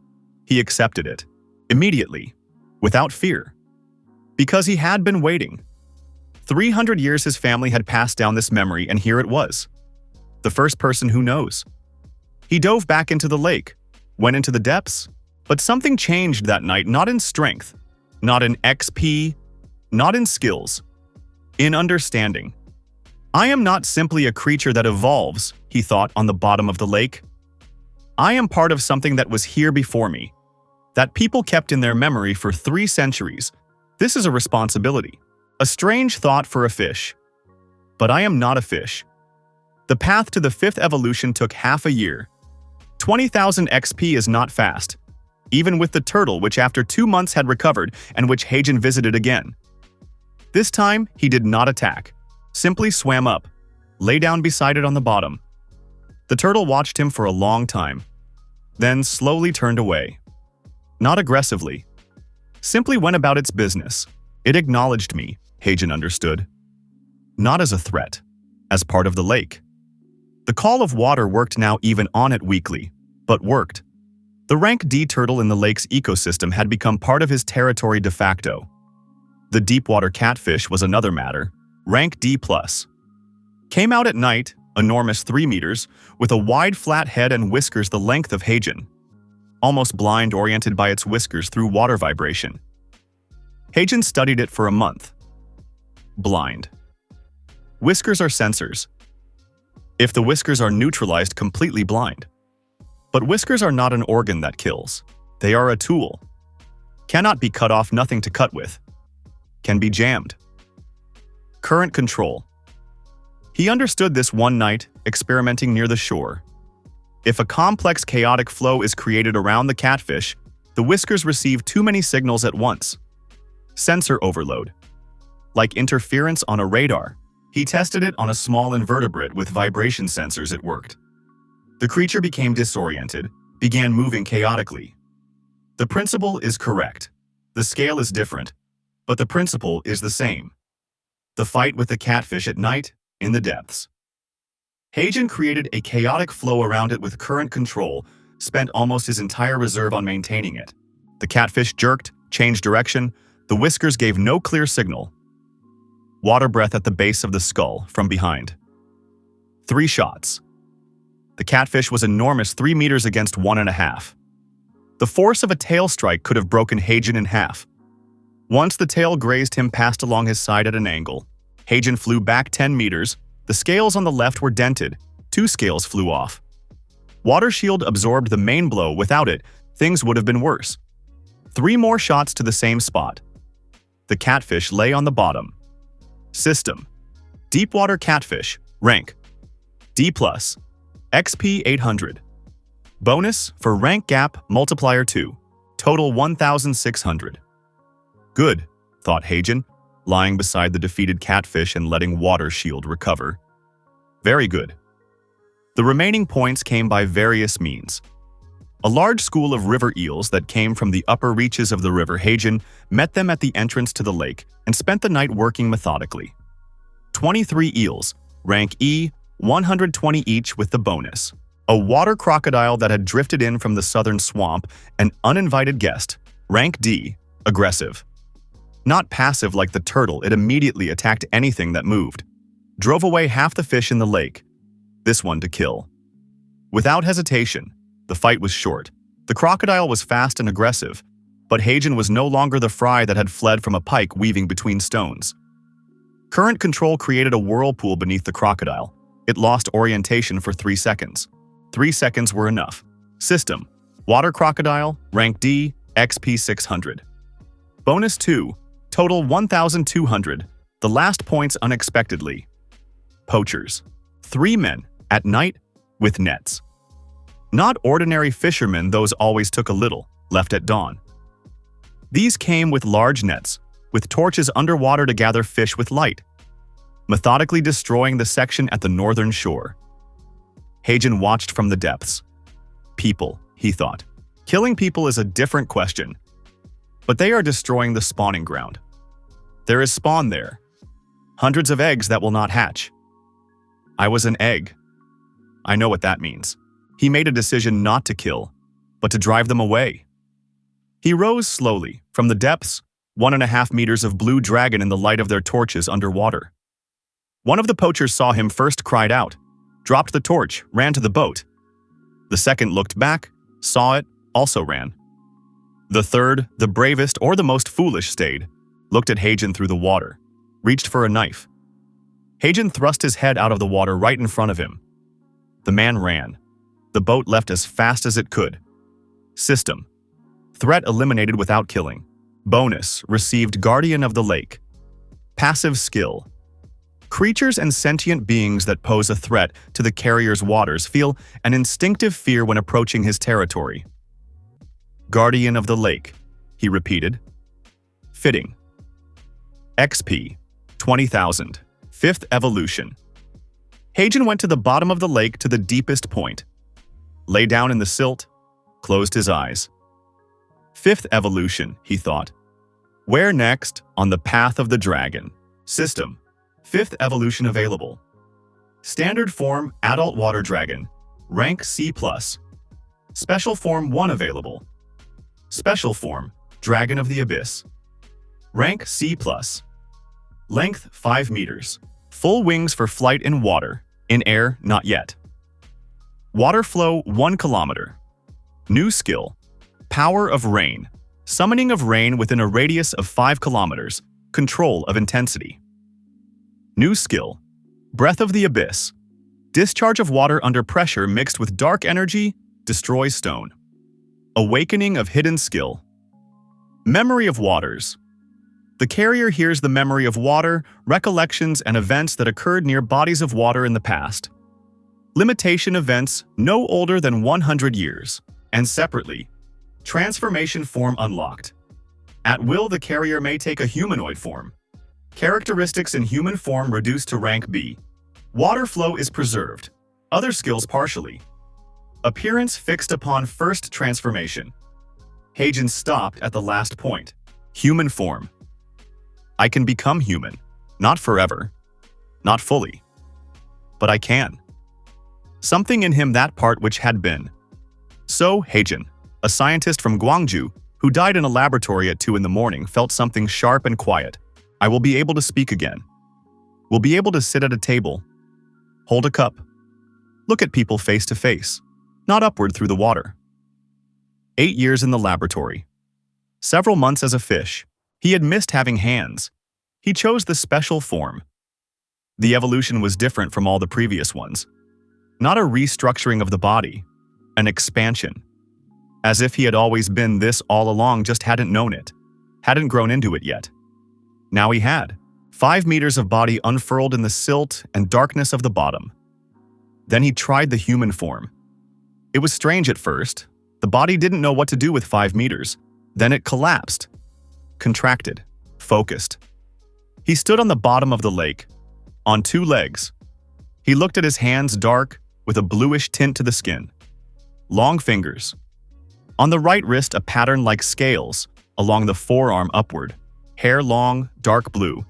A: He accepted it. Immediately. Without fear. Because he had been waiting. 300 years his family had passed down this memory, and here it was. The first person who knows. He dove back into the lake, went into the depths, but something changed that night, not in strength, not in XP, not in skills, in understanding. I am not simply a creature that evolves, he thought on the bottom of the lake. I am part of something that was here before me, that people kept in their memory for 3 centuries. This is a responsibility. A strange thought for a fish. But I am not a fish. The path to the 5th evolution took half a year. 20,000 XP is not fast, even with the turtle which after 2 months had recovered and which Heijin visited again. This time, he did not attack, simply swam up, lay down beside it on the bottom. The turtle watched him for a long time, then slowly turned away. Not aggressively. Simply went about its business. It acknowledged me, Heijin understood. Not as a threat, as part of the lake. The call of water worked now even on it weakly, but worked. The rank D turtle in the lake's ecosystem had become part of his territory de facto. The deepwater catfish was another matter, rank D+. Came out at night, enormous 3 meters, with a wide flat head and whiskers the length of Heijin. Almost blind, oriented by its whiskers through water vibration. Heijin studied it for a month. Blind. Whiskers are sensors. If the whiskers are neutralized, completely blind. But whiskers are not an organ that kills. They are a tool. Cannot be cut off, nothing to cut with. Can be jammed. Current control. He understood this one night, experimenting near the shore. If a complex chaotic flow is created around the catfish, the whiskers receive too many signals at once. Sensor overload. Like interference on a radar. He tested it on a small invertebrate with vibration sensors. It worked. The creature became disoriented, began moving chaotically. The principle is correct. The scale is different, but the principle is the same. The fight with the catfish at night, in the depths. Heijin created a chaotic flow around it with current control, spent almost his entire reserve on maintaining it. The catfish jerked, changed direction, the whiskers gave no clear signal. Water breath at the base of the skull, from behind. 3 shots. The catfish was enormous, 3 meters against 1.5. The force of a tail strike could have broken Heijin in half. Once the tail grazed him, passed along his side at an angle. Heijin flew back 10 meters. The scales on the left were dented. 2 scales flew off. Water shield absorbed the main blow. Without it, things would have been worse. 3 more shots to the same spot. The catfish lay on the bottom. System. Deepwater catfish. Rank. D+. XP 800. Bonus for rank gap multiplier 2. Total 1,600. Good, thought Heijin, lying beside the defeated catfish and letting water shield recover. Very good. The remaining points came by various means. A large school of river eels that came from the upper reaches of the river Heijin met them at the entrance to the lake and spent the night working methodically. 23 eels, rank E, 120 each with the bonus. A water crocodile that had drifted in from the southern swamp, an uninvited guest, rank D, aggressive. Not passive like the turtle, it immediately attacked anything that moved. Drove away half the fish in the lake, this one to kill. Without hesitation, the fight was short. The crocodile was fast and aggressive, but Heijin was no longer the fry that had fled from a pike weaving between stones. Current control created a whirlpool beneath the crocodile. It lost orientation for 3 seconds. 3 seconds were enough. System. Water crocodile, rank D, XP 600. Bonus 2, total 1,200. The last points unexpectedly. Poachers. 3 men, at night, with nets. Not ordinary fishermen, those always took a little, left at dawn. These came with large nets, with torches underwater to gather fish with light, methodically destroying the section at the northern shore. Heijin watched from the depths. People, he thought. Killing people is a different question. But they are destroying the spawning ground. There is spawn there. Hundreds of eggs that will not hatch. I was an egg. I know what that means. He made a decision not to kill, but to drive them away. He rose slowly, from the depths, 1.5 meters of blue dragon in the light of their torches underwater. One of the poachers saw him first, cried out, dropped the torch, ran to the boat. The second looked back, saw it, also ran. The third, the bravest or the most foolish, stayed, looked at Heijin through the water, reached for a knife. Hagen thrust his head out of the water right in front of him. The man ran. The boat left as fast as it could. System: threat eliminated without killing. Bonus: received Guardian of the Lake. Passive skill: creatures and sentient beings that pose a threat to the carrier's waters feel an instinctive fear when approaching his territory. Guardian of the Lake, he repeated. Fitting. XP: 20,000. 5th evolution. Hagen went to the bottom of the lake to the deepest point. Lay down in the silt, closed his eyes. 5th evolution, he thought. Where next? On the path of the dragon. System: 5th evolution available. Standard form, adult water dragon. Rank C+. Special form 1 available. Special form, dragon of the abyss. Rank C+. Length 5 meters. Full wings for flight in water. In air, not yet. Water flow 1 kilometer. New skill: power of rain. Summoning of rain within a radius of 5 kilometers. Control of intensity. New skill: breath of the abyss. Discharge of water under pressure mixed with dark energy destroys stone. Awakening of hidden skill. Memory of waters. The carrier hears the memory of water, recollections, and events that occurred near bodies of water in the past. Limitation events no older than 100 years. And separately, transformation form unlocked. At will, the carrier may take a humanoid form. Characteristics in human form reduced to rank B. Water flow is preserved. Other skills partially. Appearance fixed upon first transformation. Hagen stopped at the last point. Human form. I can become human. Not forever. Not fully. But I can. Something in him, that part which had been. So, Hagen, a scientist from Gwangju, who died in a laboratory at 2 in the morning, felt something sharp and quiet. I will be able to speak again. Will be able to sit at a table. Hold a cup. Look at people face to face. Not upward through the water. 8 years in the laboratory. Several months as a fish. He had missed having hands. He chose the special form. The evolution was different from all the previous ones. Not a restructuring of the body, an expansion. As if he had always been this all along, just hadn't known it, hadn't grown into it yet. Now he had. 5 meters of body unfurled in the silt and darkness of the bottom. Then he tried the human form. It was strange at first. The body didn't know what to do with 5 meters. Then it collapsed. Contracted, focused. He stood on the bottom of the lake, on 2 legs. He looked at his hands, dark, with a bluish tint to the skin. Long fingers. On the right wrist, a pattern like scales, along the forearm upward. Hair long, dark blue.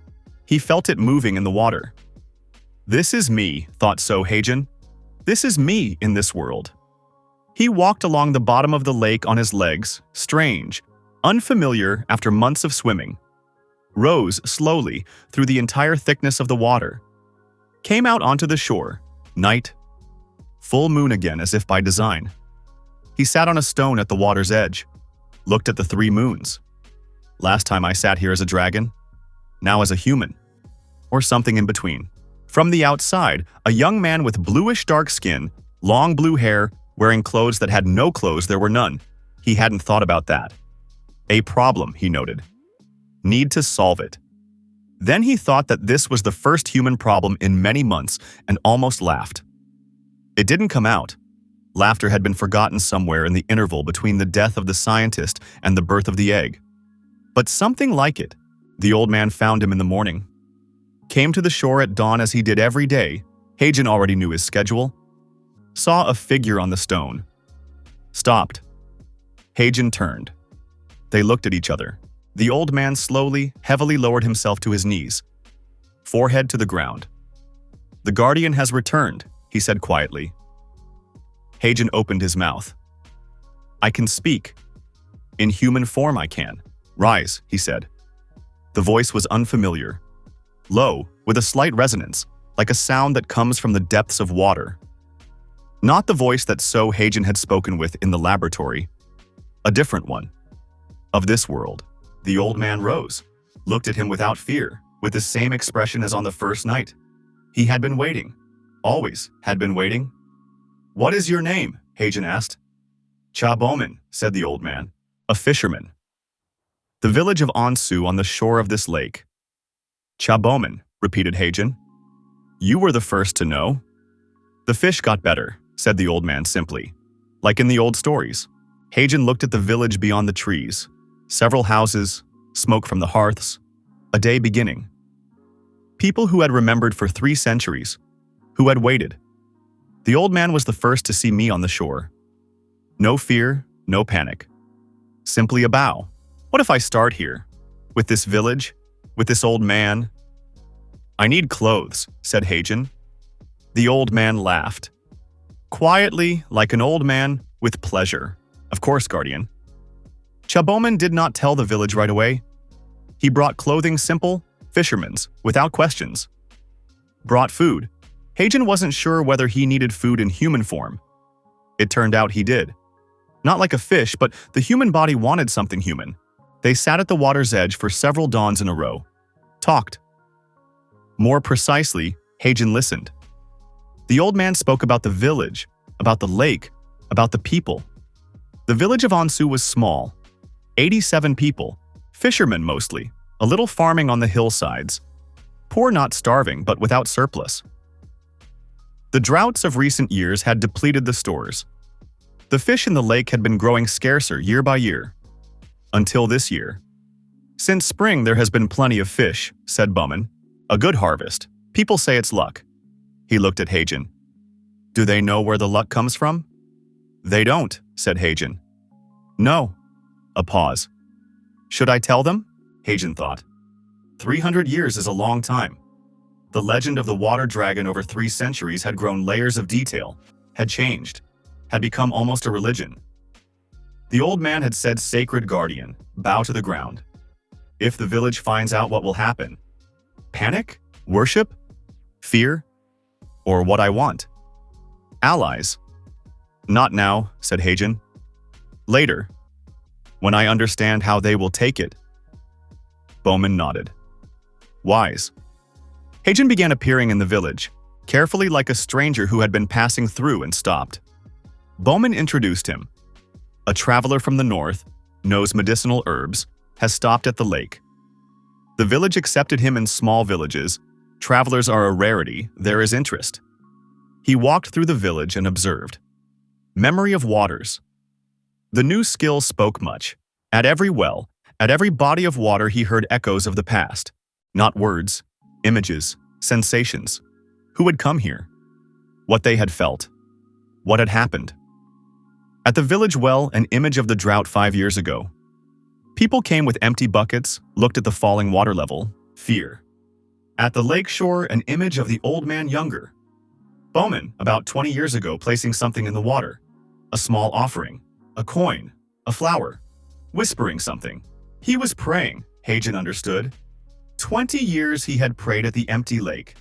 A: He felt it moving in the water. This is me, thought So Hagen. This is me in this world. He walked along the bottom of the lake on his legs, strange, unfamiliar after months of swimming. Rose slowly through the entire thickness of the water. Came out onto the shore. Night. Full moon again, as if by design. He sat on a stone at the water's edge. Looked at the 3 moons. Last time I sat here as a dragon. Now as a human. Or something in between. From the outside, a young man with bluish dark skin, long blue hair, wearing clothes that had no clothes, there were none. He hadn't thought about that. A problem, he noted. Need to solve it. Then he thought that this was the first human problem in many months and almost laughed. It didn't come out. Laughter had been forgotten somewhere in the interval between the death of the scientist and the birth of the egg. But something like it. The old man found him in the morning. Came to the shore at dawn as he did every day. Hagen already knew his schedule. Saw a figure on the stone. Stopped. Hagen turned. They looked at each other. The old man slowly, heavily lowered himself to his knees. Forehead to the ground. The guardian has returned, he said quietly. Hagen opened his mouth. I can speak. In human form I can. Rise, he said. The voice was unfamiliar. Low, with a slight resonance, like a sound that comes from the depths of water. Not the voice that So Hagen had spoken with in the laboratory. A different one. Of this world. The old man rose, looked at him without fear, with the same expression as on the first night. He had been waiting. Always had been waiting. "What is your name?" Hagen asked. "Chaboman," said the old man. "A fisherman." "The village of Ansu on the shore of this lake." "Chaboman," repeated Hagen. "You were the first to know." "The fish got better," said the old man simply. "Like in the old stories." Hagen looked at the village beyond the trees. Several houses, smoke from the hearths, a day beginning. People who had remembered for 3 centuries, who had waited. The old man was the first to see me on the shore. No fear, no panic. Simply a bow. What if I start here? With this village? With this old man? "I need clothes," said Hagen. The old man laughed. Quietly, like an old man, with pleasure. "Of course, Guardian." Chaboman did not tell the village right away. He brought clothing simple, fishermen's, without questions. Brought food. Hagen wasn't sure whether he needed food in human form. It turned out he did. Not like a fish, but the human body wanted something human. They sat at the water's edge for several dawns in a row. Talked. More precisely, Hagen listened. The old man spoke about the village, about the lake, about the people. The village of Ansu was small. 87 people, fishermen mostly, a little farming on the hillsides. Poor, not starving, but without surplus. The droughts of recent years had depleted the stores. The fish in the lake had been growing scarcer year by year. Until this year. "Since spring there has been plenty of fish," said Bowman. "A good harvest. People say it's luck." He looked at Hagen. "Do they know where the luck comes from?" "They don't," said Hagen. "No." A pause. "Should I tell them?" Hagen thought. 300 years is a long time. The legend of the water dragon over 3 centuries had grown layers of detail, had changed, had become almost a religion. The old man had said, "Sacred guardian, bow to the ground." If the village finds out, what will happen? Panic? Worship? Fear? Or what I want? Allies? "Not now," said Hagen. "Later. When I understand how they will take it." Bowman nodded. Wise. Hagen began appearing in the village, carefully like a stranger who had been passing through and stopped. Bowman introduced him. A traveler from the north, knows medicinal herbs, has stopped at the lake. The village accepted him in small villages. Travelers are a rarity, there is interest. He walked through the village and observed. Memory of waters. The new skill spoke much. At every well, at every body of water he heard echoes of the past. Not words, images, sensations. Who had come here? What they had felt. What had happened? At the village well, an image of the drought 5 years ago. People came with empty buckets, looked at the falling water level. Fear. At the lake shore, an image of the old man younger. Bowman, about 20 years ago, placing something in the water. A small offering. A coin. A flower. Whispering something. He was praying, Hagen understood. 20 years he had prayed at the empty lake.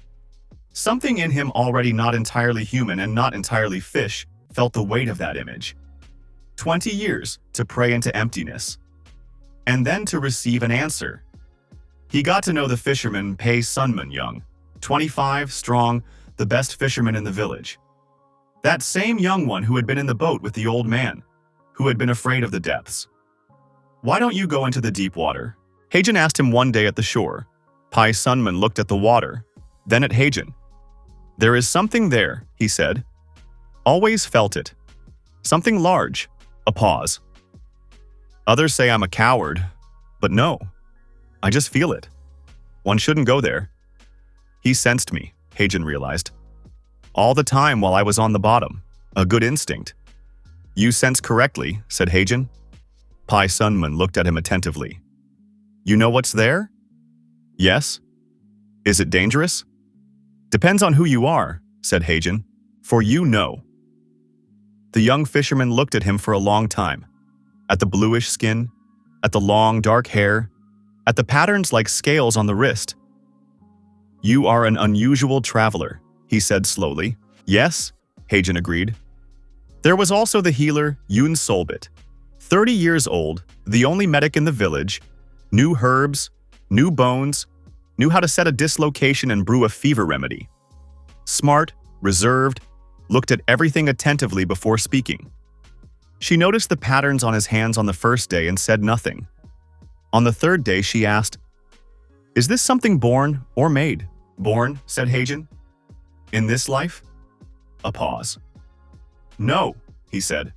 A: Something in him, already not entirely human and not entirely fish, felt the weight of that image. 20 years to pray into emptiness. And then to receive an answer. He got to know the fisherman Pei Sunman Young, 25, strong, the best fisherman in the village. That same young one who had been in the boat with the old man, who had been afraid of the depths. "Why don't you go into the deep water?" Hagen asked him one day at the shore. Pai Sunman looked at the water, then at Hagen. "There is something there," he said. "Always felt it. Something large." A pause. "Others say I'm a coward, but no. I just feel it. One shouldn't go there." He sensed me, Hagen realized. All the time while I was on the bottom. A good instinct. "You sense correctly," said Hagen. Pai Sunman looked at him attentively. "You know what's there?" "Yes." "Is it dangerous?" "Depends on who you are," said Hagen. "For you know." The young fisherman looked at him for a long time. At the bluish skin, at the long dark hair, at the patterns like scales on the wrist. "You are an unusual traveler," he said slowly. "Yes," Hagen agreed. There was also the healer, Yun Solbit. 30 years old, the only medic in the village, knew herbs, knew bones, knew how to set a dislocation and brew a fever remedy. smart, reserved, looked at everything attentively before speaking. She noticed the patterns on his hands on the first day and said nothing. On the third day, she asked, "Is this something born or made?" "Born," said Hagen. "In this life?" A pause. "No," he said.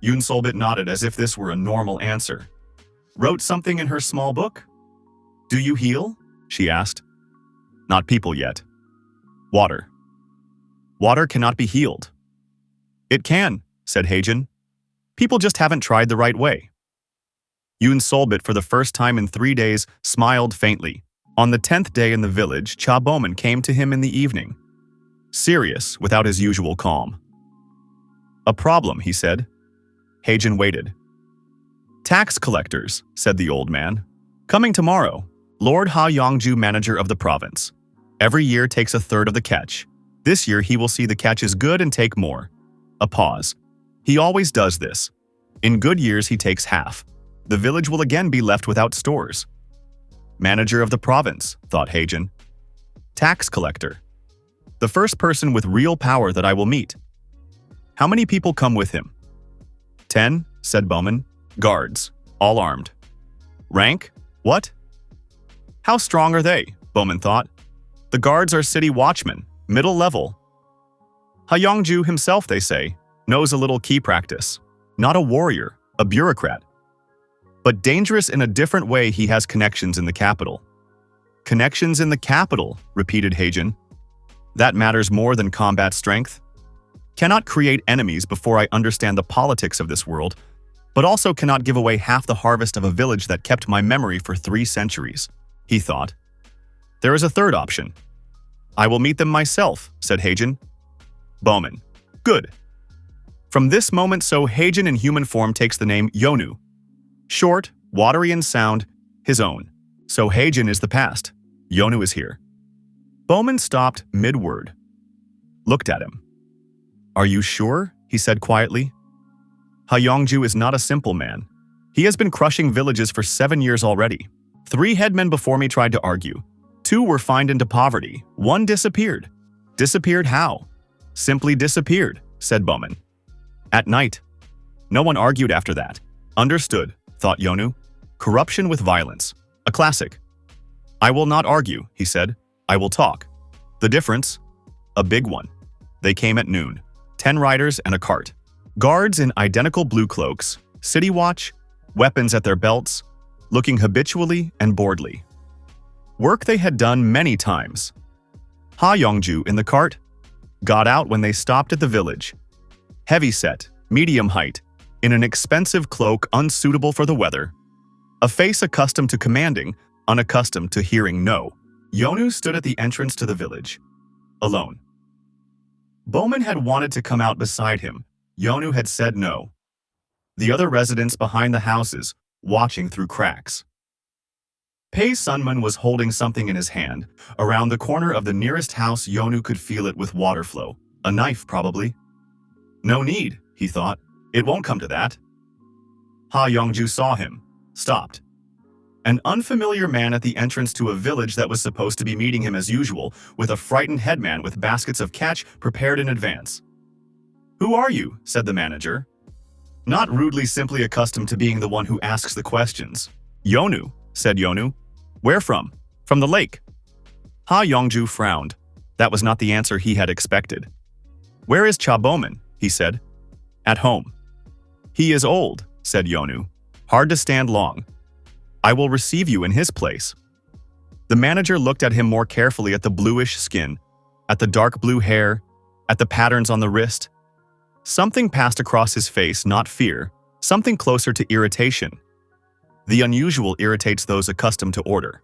A: Yoon Solbit nodded as if this were a normal answer. "Wrote something in her small book?" "Do you heal?" she asked. "Not people yet. Water. Water cannot be healed." "It can," said Hagen. "People just haven't tried the right way." Yoon Solbit, for the first time in 3 days, smiled faintly. On the 10th day in the village, Cha Bowman came to him in the evening. Serious, without his usual calm. "A problem," he said. Hagen waited. "Tax collectors," said the old man. "Coming tomorrow. Lord Ha Yongju, manager of the province. Every year takes a third of the catch. This year he will see the catch is good and take more." A pause. "He always does this. In good years he takes half. The village will again be left without stores." Manager of the province, thought Hagen. Tax collector. The first person with real power that I will meet. How many people come with him? 10, said Bowman. Guards, all armed. Rank? What? How strong are they? Bowman thought. The guards are city watchmen, middle level. Ha Yongju himself, they say, knows a little key practice. Not a warrior, a bureaucrat. But dangerous in a different way, he has connections in the capital. Connections in the capital, repeated Hagen. That matters more than combat strength. Cannot create enemies before I understand the politics of this world, but also cannot give away half the harvest of a village that kept my memory for 3 centuries, he thought. There is a third option. I will meet them myself, said Hagen. Bowman. Good. From this moment, so Hagen in human form takes the name Yonu. Short, watery in sound, his own. So Hagen is the past. Yonu is here. Bowman stopped mid-word. Looked at him. Are you sure? He said quietly. Ha Yongju is not a simple man. He has been crushing villages for 7 years already. 3 headmen before me tried to argue. 2 were fined into poverty. 1 disappeared. Disappeared how? Simply disappeared, said Bowman. At night. No one argued after that. Understood, thought Yonu. Corruption with violence. A classic. I will not argue, he said. I will talk. The difference? A big one. They came at noon. 10 riders and a cart. Guards in identical blue cloaks, city watch, weapons at their belts, looking habitually and boredly. Work they had done many times. Ha Yongju in the cart got out when they stopped at the village. Heavy-set, medium height, in an expensive cloak unsuitable for the weather. A face accustomed to commanding, unaccustomed to hearing no. Yonu stood at the entrance to the village, alone. Bowman had wanted to come out beside him. Yonu had said no. The other residents behind the houses, watching through cracks. Pei Sunman was holding something in his hand. Around the corner of the nearest house, Yonu could feel it with water flow. A knife, probably. No need, he thought. It won't come to that. Ha Yongju saw him, stopped. An unfamiliar man at the entrance to a village that was supposed to be meeting him as usual, with a frightened headman with baskets of catch prepared in advance. Who are you? Said the manager. Not rudely, simply accustomed to being the one who asks the questions. Yonu, said Yonu. Where from? From the lake. Ha Yongju frowned. That was not the answer he had expected. Where is Cha Bowman? He said. At home. He is old, said Yonu. Hard to stand long. I will receive you in his place. The manager looked at him more carefully, at the bluish skin, at the dark blue hair, at the patterns on the wrist. Something passed across his face, not fear, something closer to irritation. The unusual irritates those accustomed to order.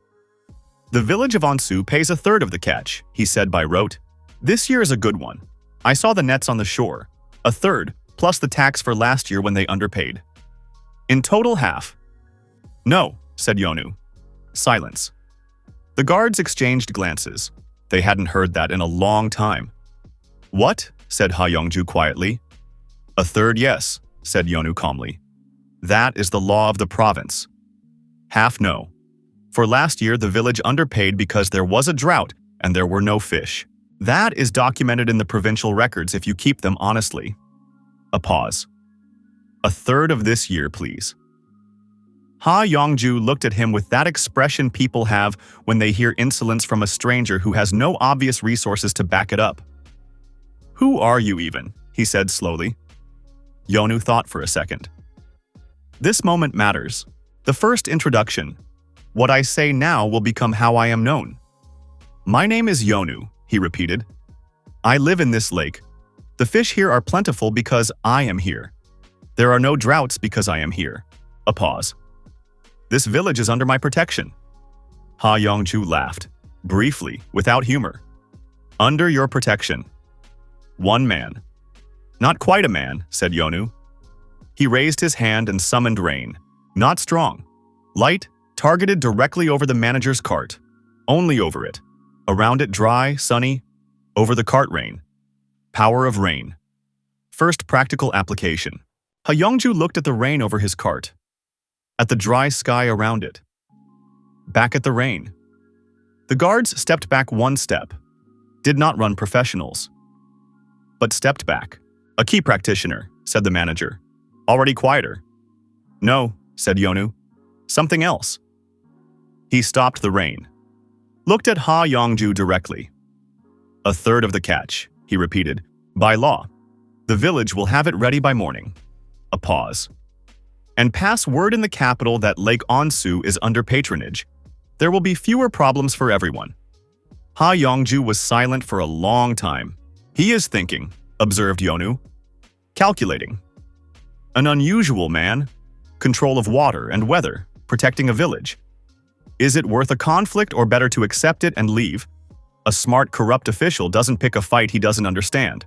A: The village of Onsu pays a third of the catch, he said by rote. This year is a good one. I saw the nets on the shore. A third, plus the tax for last year when they underpaid. In total, half. No, said Yonu. Silence. The guards exchanged glances. They hadn't heard that in a long time. What? Said Ha Yongju quietly. A third, yes, said Yonu calmly. That is the law of the province. Half no. For last year, the village underpaid because there was a drought and there were no fish. That is documented in the provincial records if you keep them honestly. A pause. A third of this year, please. Ha Yongju looked at him with that expression people have when they hear insolence from a stranger who has no obvious resources to back it up. Who are you even? He said slowly. Yonu thought for a second. This moment matters. The first introduction. What I say now will become how I am known. My name is Yonu, he repeated. I live in this lake. The fish here are plentiful because I am here. There are no droughts because I am here. A pause. This village is under my protection. Ha Yongju laughed, briefly, without humor. Under your protection. One man. Not quite a man, said Yonu. He raised his hand and summoned rain. Not strong. Light, targeted directly over the manager's cart. Only over it. Around it dry, sunny. Over the cart rain. Power of rain. First practical application. Ha Yongju looked at the rain over his cart. At the dry sky around it. Back at the rain. The guards stepped back one step. Did not run professionals. But stepped back. A key practitioner, said the manager. Already quieter. No, said Yonu. Something else. He stopped the rain. Looked at Ha Yongju directly. A third of the catch, he repeated. By law. The village will have it ready by morning. A pause. And pass word in the capital that Lake Onsu is under patronage. There will be fewer problems for everyone. Ha Yongju was silent for a long time. He is thinking, observed Yonu. Calculating. An unusual man. Control of water and weather, protecting a village. Is it worth a conflict or better to accept it and leave? A smart, corrupt official doesn't pick a fight he doesn't understand.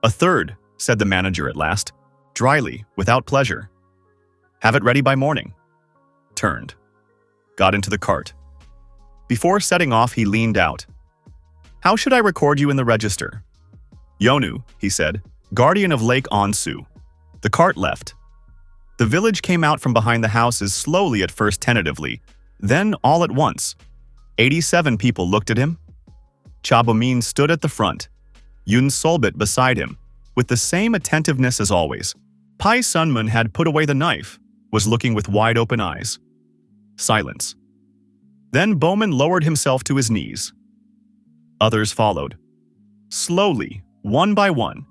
A: A third, said the manager at last, dryly, without pleasure. Have it ready by morning. Turned. Got into the cart. Before setting off, he leaned out. How should I record you in the register? Yonu, he said, guardian of Lake Onsu. The cart left. The village came out from behind the houses slowly at first tentatively, then all at once. 87 people looked at him. Chabomin stood at the front, Yun Solbit beside him, with the same attentiveness as always. Pai Sunmun had put away the knife, was looking with wide-open eyes. Silence. Then Bowman lowered himself to his knees. Others followed. Slowly, one by one.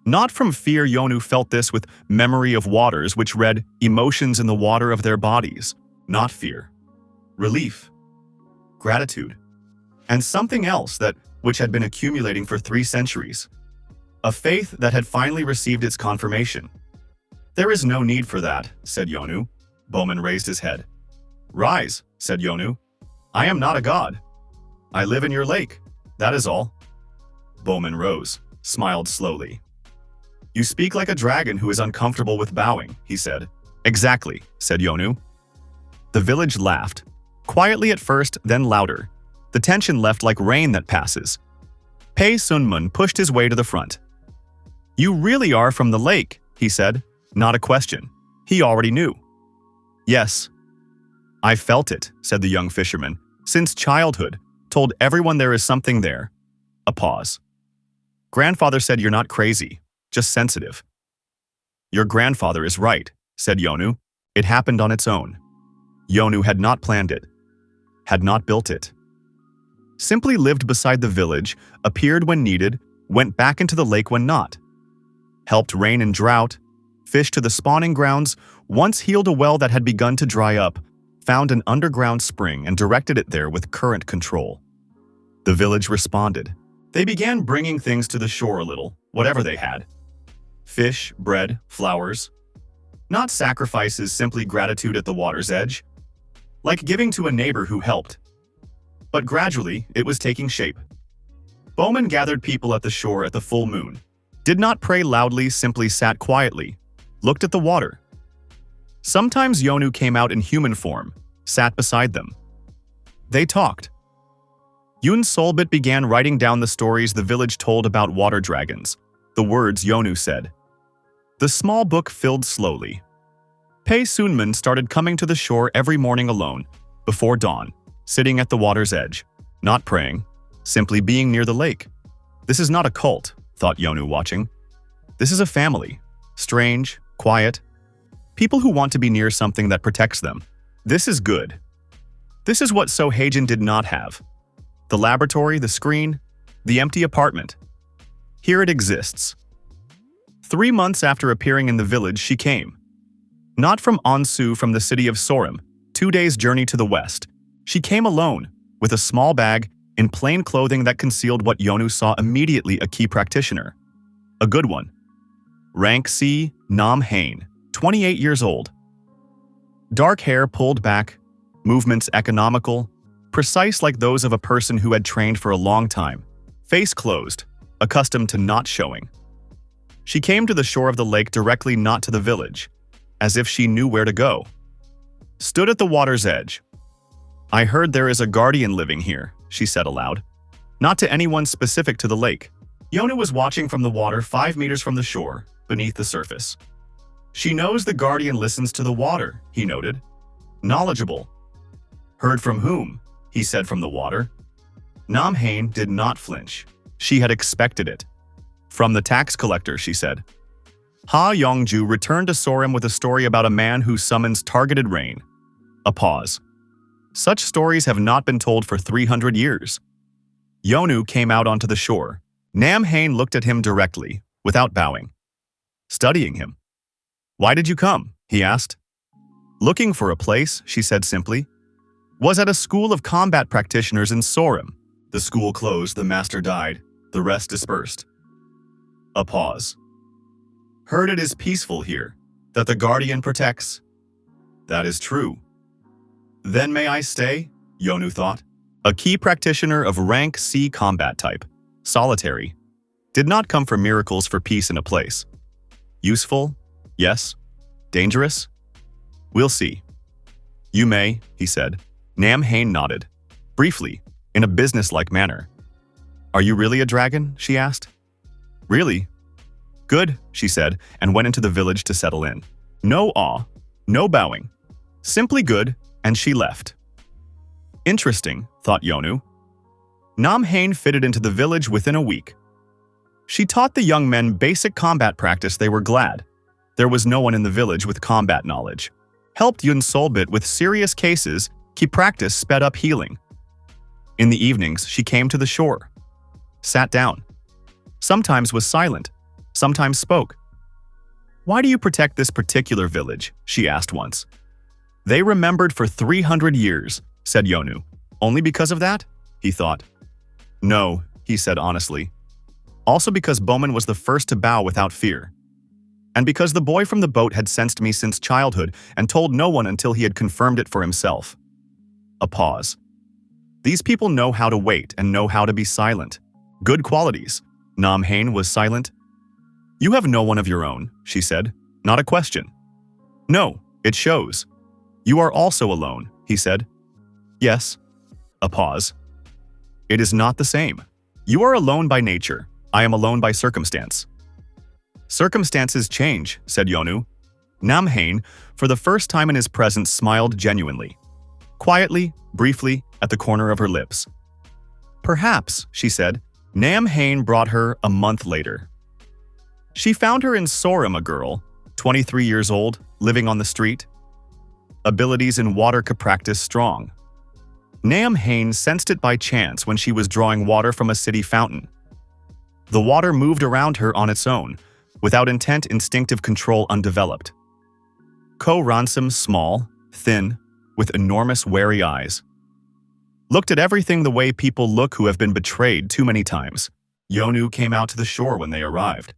A: Not from fear, Yonu felt this with memory of waters which read emotions in the water of their bodies. Not fear. Relief. Gratitude. And something else which had been accumulating for 3 centuries. A faith that had finally received its confirmation. There is no need for that, said Yonu. Bowman raised his head. Rise, said Yonu. I am not a god. I live in your lake. That is all. Bowman rose, smiled slowly. You speak like a dragon who is uncomfortable with bowing, he said. Exactly, said Yonu. The village laughed. Quietly at first, then louder. The tension left like rain that passes. Pei Sunmun pushed his way to the front. You really are from the lake, he said. Not a question. He already knew. Yes. I felt it, said the young fisherman. Since childhood, told everyone there is something there. A pause. Grandfather said you're not crazy, just sensitive. Your grandfather is right, said Yonu. It happened on its own. Yonu had not planned it, had not built it. Simply lived beside the village, appeared when needed, went back into the lake when not. Helped rain and drought, fished to the spawning grounds, once healed a well that had begun to dry up, found an underground spring and directed it there with current control. The village responded. They began bringing things to the shore a little, whatever they had. Fish, bread, flowers. Not sacrifices, simply gratitude at the water's edge. Like giving to a neighbor who helped. But gradually, it was taking shape. Bowman gathered people at the shore at the full moon. Did not pray loudly, simply sat quietly. Looked at the water. Sometimes Yonu came out in human form, sat beside them. They talked. Yun Solbit began writing down the stories the village told about water dragons, the words Yonu said. The small book filled slowly. Pei Sunmun started coming to the shore every morning alone, before dawn, sitting at the water's edge, not praying, simply being near the lake. This is not a cult, thought Yonu watching. This is a family. Strange, quiet. People who want to be near something that protects them. This is good. This is what Sohajin did not have. The laboratory, the screen, the empty apartment. Here it exists. 3 months after appearing in the village, she came. Not from Onsu, from the city of Sorim, 2 days' journey to the west. She came alone, with a small bag, in plain clothing that concealed what Yonu saw immediately: a key practitioner. A good one. Rank C, Nam Hain, 28 years old. Dark hair pulled back, movements economical, precise like those of a person who had trained for a long time. Face closed, accustomed to not showing. She came to the shore of the lake directly, not to the village, as if she knew where to go. Stood at the water's edge. I heard there is a guardian living here, she said aloud. Not to anyone specific to the lake. Yonu was watching from the water 5 meters from the shore, beneath the surface. She knows the guardian listens to the water, he noted. Knowledgeable. Heard from whom? He said from the water. Nam Hain did not flinch. She had expected it. From the tax collector, she said. Ha Yongju returned to Sorim with a story about a man who summons targeted rain. A pause. Such stories have not been told for 300 years. Yonu came out onto the shore. Nam Hain looked at him directly, without bowing. Studying him. Why did you come? He asked. Looking for a place, she said simply. Was at a school of combat practitioners in Sorim. The school closed, the master died, the rest dispersed. A pause. Heard it is peaceful here, that the guardian protects. That is true. Then may I stay? Yonu thought. A key practitioner of rank C combat type, solitary, did not come for miracles, for peace in a place. Useful? Yes. Dangerous? We'll see. You may, he said. Nam Hain nodded, briefly, in a businesslike manner. Are you really a dragon? She asked. Really? Good, she said, and went into the village to settle in. No awe, no bowing. Simply good, and she left. Interesting, thought Yonu. Nam Hain fitted into the village within a week. She taught the young men basic combat practice. They were glad. There was no one in the village with combat knowledge. Helped Yun Solbit with serious cases. Key practice sped up healing. In the evenings, she came to the shore. Sat down. Sometimes was silent. Sometimes spoke. Why do you protect this particular village? She asked once. They remembered for 300 years, said Yonu. Only because of that? He thought. No, he said honestly. Also because Bowman was the first to bow without fear. And because the boy from the boat had sensed me since childhood and told no one until he had confirmed it for himself. A pause. These people know how to wait and know how to be silent. Good qualities. Nam Hain was silent. You have no one of your own, she said. Not a question. No, it shows. You are also alone, he said. Yes. A pause. It is not the same. You are alone by nature. I am alone by circumstance. Circumstances change, said Yonu. Nam Hain, for the first time in his presence, smiled genuinely. Quietly, briefly, at the corner of her lips. Perhaps, she said. Nam Hain brought her a month later. She found her in Sorim, a girl, 23 years old, living on the street. Abilities in water practice strong. Nam Hain sensed it by chance when she was drawing water from a city fountain. The water moved around her on its own, without intent, instinctive control undeveloped. Ko Ransom, small, thin, with enormous wary eyes. Looked at everything the way people look who have been betrayed too many times. Yonu came out to the shore when they arrived.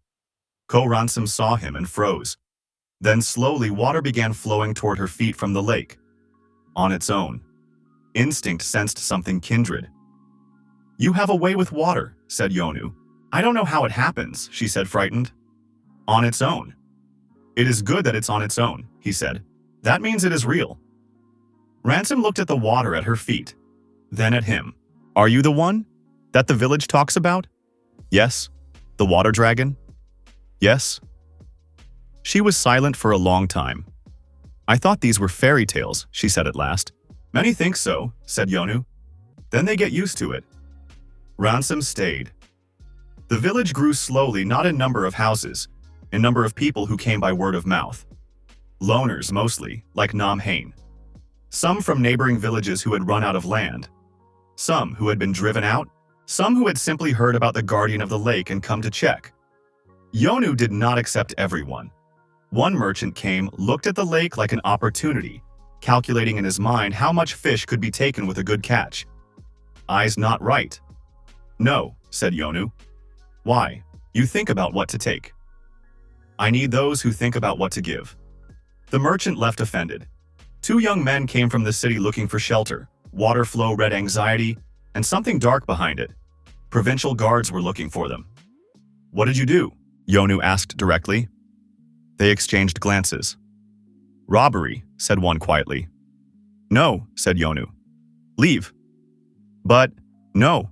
A: Ko Ransom saw him and froze. Then slowly water began flowing toward her feet from the lake. On its own. Instinct sensed something kindred. You have a way with water, said Yonu. I don't know how it happens, she said, frightened. On its own. It is good that it's on its own, he said. That means it is real. Ransom looked at the water at her feet, then at him. Are you the one that the village talks about? Yes. The water dragon? Yes. She was silent for a long time. I thought these were fairy tales, she said at last. Many think so, said Yonu. Then they get used to it. Ransom stayed. The village grew slowly, not in number of houses, in number of people who came by word of mouth. Loners mostly, like Nam Hain. Some from neighboring villages who had run out of land. Some who had been driven out. Some who had simply heard about the guardian of the lake and come to check. Yonu did not accept everyone. One merchant came, looked at the lake like an opportunity, calculating in his mind how much fish could be taken with a good catch. Eyes not right. No, said Yonu. Why? You think about what to take. I need those who think about what to give. The merchant left offended. Two young men came from the city looking for shelter. Water flow read anxiety, and something dark behind it. Provincial guards were looking for them. What did you do? Yonu asked directly. They exchanged glances. Robbery, said one quietly. No, said Yonu. Leave. But, no.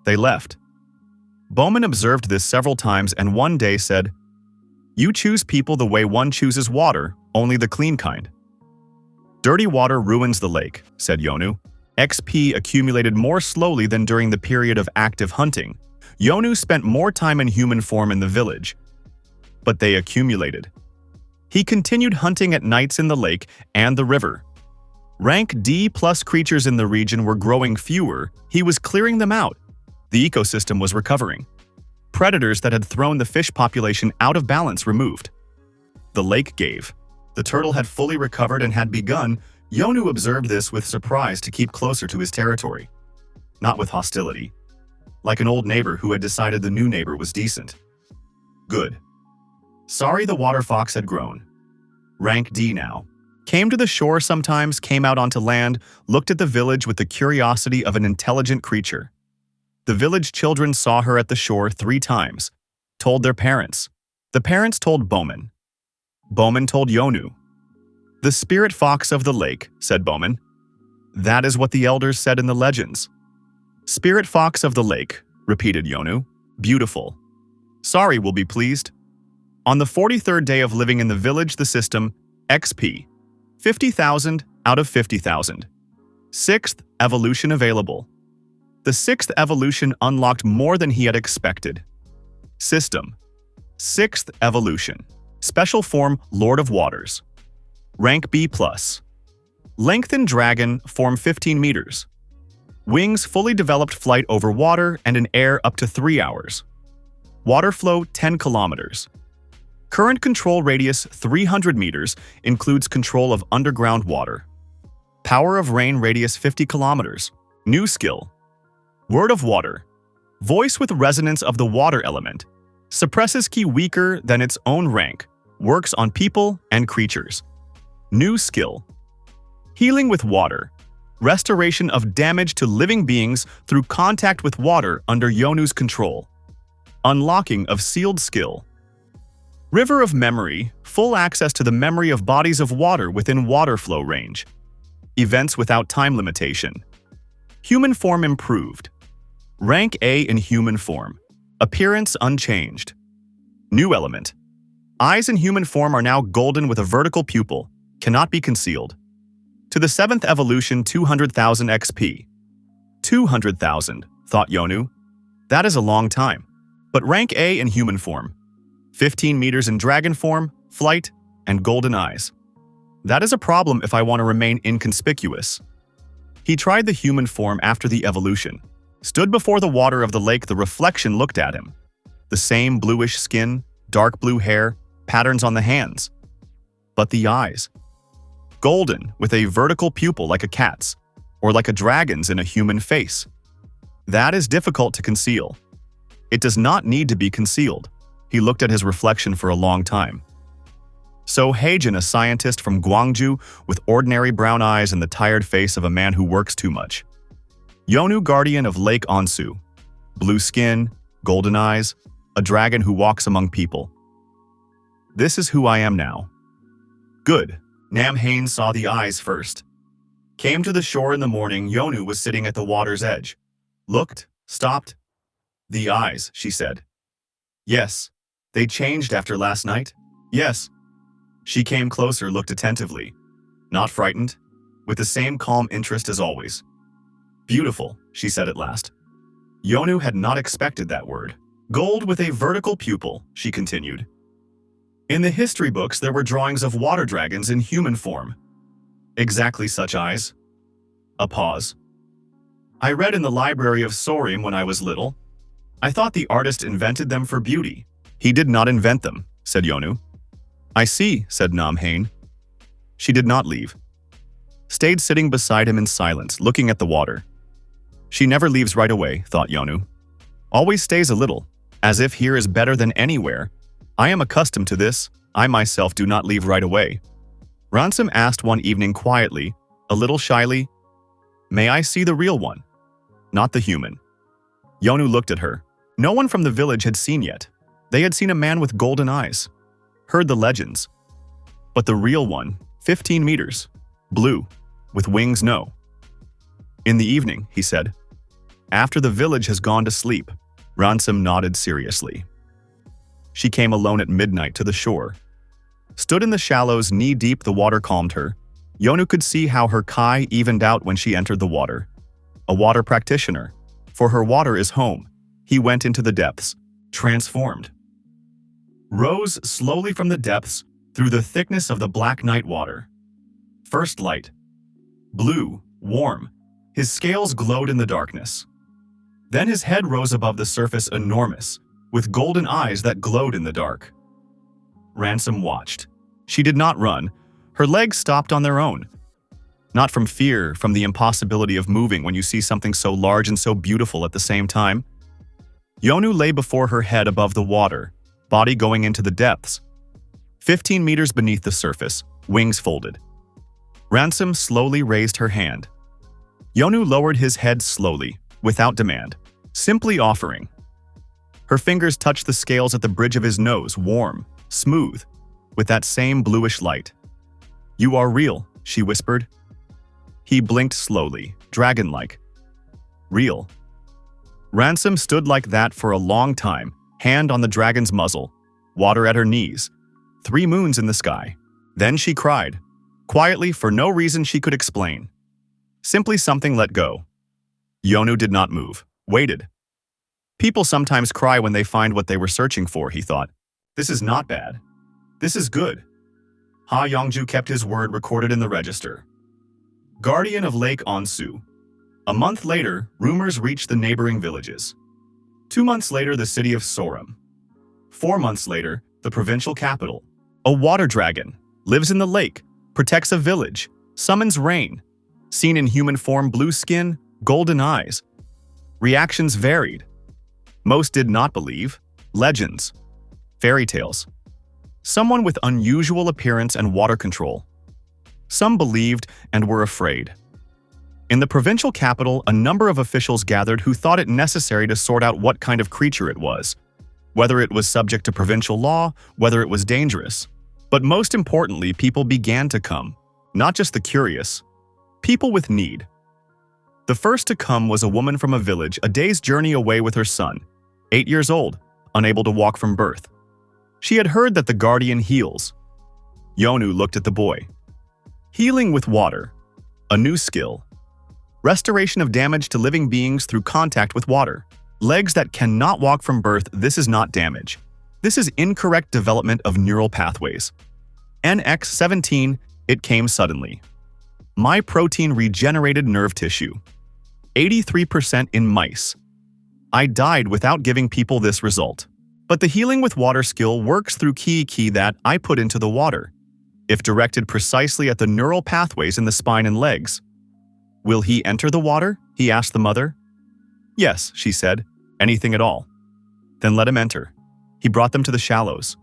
A: They left. Bowman observed this several times and one day said, You choose people the way one chooses water, only the clean kind. Dirty water ruins the lake, said Yonu. XP accumulated more slowly than during the period of active hunting. Yonu spent more time in human form in the village. But they accumulated. He continued hunting at nights in the lake and the river. Rank D+ creatures in the region were growing fewer. He was clearing them out. The ecosystem was recovering. Predators that had thrown the fish population out of balance removed. The lake gave. The turtle had fully recovered and had begun. Yonu observed this with surprise to keep closer to his territory. Not with hostility. Like an old neighbor who had decided the new neighbor was decent. Good. Sorry the water fox had grown. Rank D now. Came to the shore sometimes, came out onto land, looked at the village with the curiosity of an intelligent creature. The village children saw her at the shore 3 times. Told their parents. The parents told Bowman. Bowman told Yonu. The spirit fox of the lake, said Bowman. That is what the elders said in the legends. Spirit fox of the lake, repeated Yonu. Beautiful. Sorry will be pleased. On the 43rd day of living in the village, the system, XP, 50,000 out of 50,000. 6th evolution available. The 6th evolution unlocked more than he had expected. System, 6th evolution. Special form, Lord of Waters. Rank B+. Lengthened dragon, form 15 meters. Wings, fully developed flight over water and in air up to 3 hours. Water flow 10 kilometers. Current control radius 300 meters, includes control of underground water. Power of rain radius 50 kilometers. New skill. Word of water. Voice with resonance of the water element. Suppresses key weaker than its own rank. Works on people and creatures. New skill. Healing with water. Restoration of damage to living beings through contact with water under Yonu's control. Unlocking of sealed skill. River of memory. Full access to the memory of bodies of water within water flow range. Events without time limitation. Human form improved. Rank A in human form. Appearance unchanged. New element. Eyes in human form are now golden with a vertical pupil. Cannot be concealed. To the 7th evolution, 200,000 XP. 200,000, thought Yonu. That is a long time. But rank A in human form. 15 meters in dragon form, flight, and golden eyes. That is a problem if I want to remain inconspicuous. He tried the human form after the evolution. Stood before the water of the lake, the reflection looked at him. The same bluish skin, dark blue hair, patterns on the hands. But the eyes. Golden, with a vertical pupil like a cat's, or like a dragon's in a human face. That is difficult to conceal. It does not need to be concealed. He looked at his reflection for a long time. So Heijin, a scientist from Gwangju with ordinary brown eyes and the tired face of a man who works too much. Yonu, guardian of Lake Onsu. Blue skin, golden eyes, a dragon who walks among people. This is who I am now. Good. Nam Hain saw the eyes first. Came to the shore in the morning. Yonu was sitting at the water's edge. Looked, stopped. The eyes, she said. Yes. They changed after last night? Yes. She came closer, looked attentively. Not frightened, with the same calm interest as always. Beautiful, she said at last. Yonu had not expected that word. Gold with a vertical pupil, she continued. In the history books, there were drawings of water dragons in human form. Exactly such eyes. A pause. I read in the library of Sorim when I was little. I thought the artist invented them for beauty. He did not invent them, said Yonu. I see, said Namhain. She did not leave. Stayed sitting beside him in silence, looking at the water. She never leaves right away, thought Yonu. Always stays a little, as if here is better than anywhere. I am accustomed to this. I myself do not leave right away. Ransom asked one evening quietly, a little shyly, May I see the real one? Not the human. Yonu looked at her. No one from the village had seen yet. They had seen a man with golden eyes. Heard the legends. But the real one, 15 meters. Blue. With wings, no. In the evening, he said. After the village has gone to sleep. Ransom nodded seriously. She came alone at midnight to the shore. Stood in the shallows knee-deep, the water calmed her. Yonu could see how her kai evened out when she entered the water. A water practitioner. For her water is home. He went into the depths, transformed. Rose slowly from the depths through the thickness of the black night water. First light. Blue, warm. His scales glowed in the darkness. Then his head rose above the surface enormous, with golden eyes that glowed in the dark. Ransom watched. She did not run. Her legs stopped on their own. Not from fear, from the impossibility of moving when you see something so large and so beautiful at the same time. Yonu lay before her, head above the water, body going into the depths. 15 meters beneath the surface, wings folded. Ransom slowly raised her hand. Yonu lowered his head slowly, without demand, simply offering. Her fingers touched the scales at the bridge of his nose, warm, smooth, with that same bluish light. You are real, she whispered. He blinked slowly, dragon-like. Real. Ransom stood like that for a long time, hand on the dragon's muzzle, water at her knees, 3 moons in the sky. Then she cried, quietly for no reason she could explain. Simply something let go. Yonu did not move, waited. People sometimes cry when they find what they were searching for, he thought. This is not bad. This is good. Ha Yongju kept his word recorded in the register. Guardian of Lake Onsu. A month later, rumors reached the neighboring villages. 2 months later, the city of Sorim. 4 months later, the provincial capital. A water dragon lives in the lake, protects a village, summons rain. Seen in human form, blue skin, golden eyes. Reactions varied. Most did not believe. Legends. Fairy tales. Someone with unusual appearance and water control. Some believed and were afraid. In the provincial capital, a number of officials gathered who thought it necessary to sort out what kind of creature it was, whether it was subject to provincial law, whether it was dangerous. But most importantly, people began to come, not just the curious, people with need. The first to come was a woman from a village a day's journey away with her son, 8 years old, unable to walk from birth. She had heard that the guardian heals. Yonu looked at the boy. Healing with water. A new skill. Restoration of damage to living beings through contact with water. Legs that cannot walk from birth, this is not damage. This is incorrect development of neural pathways. NX17, it came suddenly. My protein regenerated nerve tissue. 83% in mice. I died without giving people this result. But the healing with water skill works through key that I put into the water, if directed precisely at the neural pathways in the spine and legs. Will he enter the water? He asked the mother. Yes, she said, anything at all. Then let him enter. He brought them to the shallows.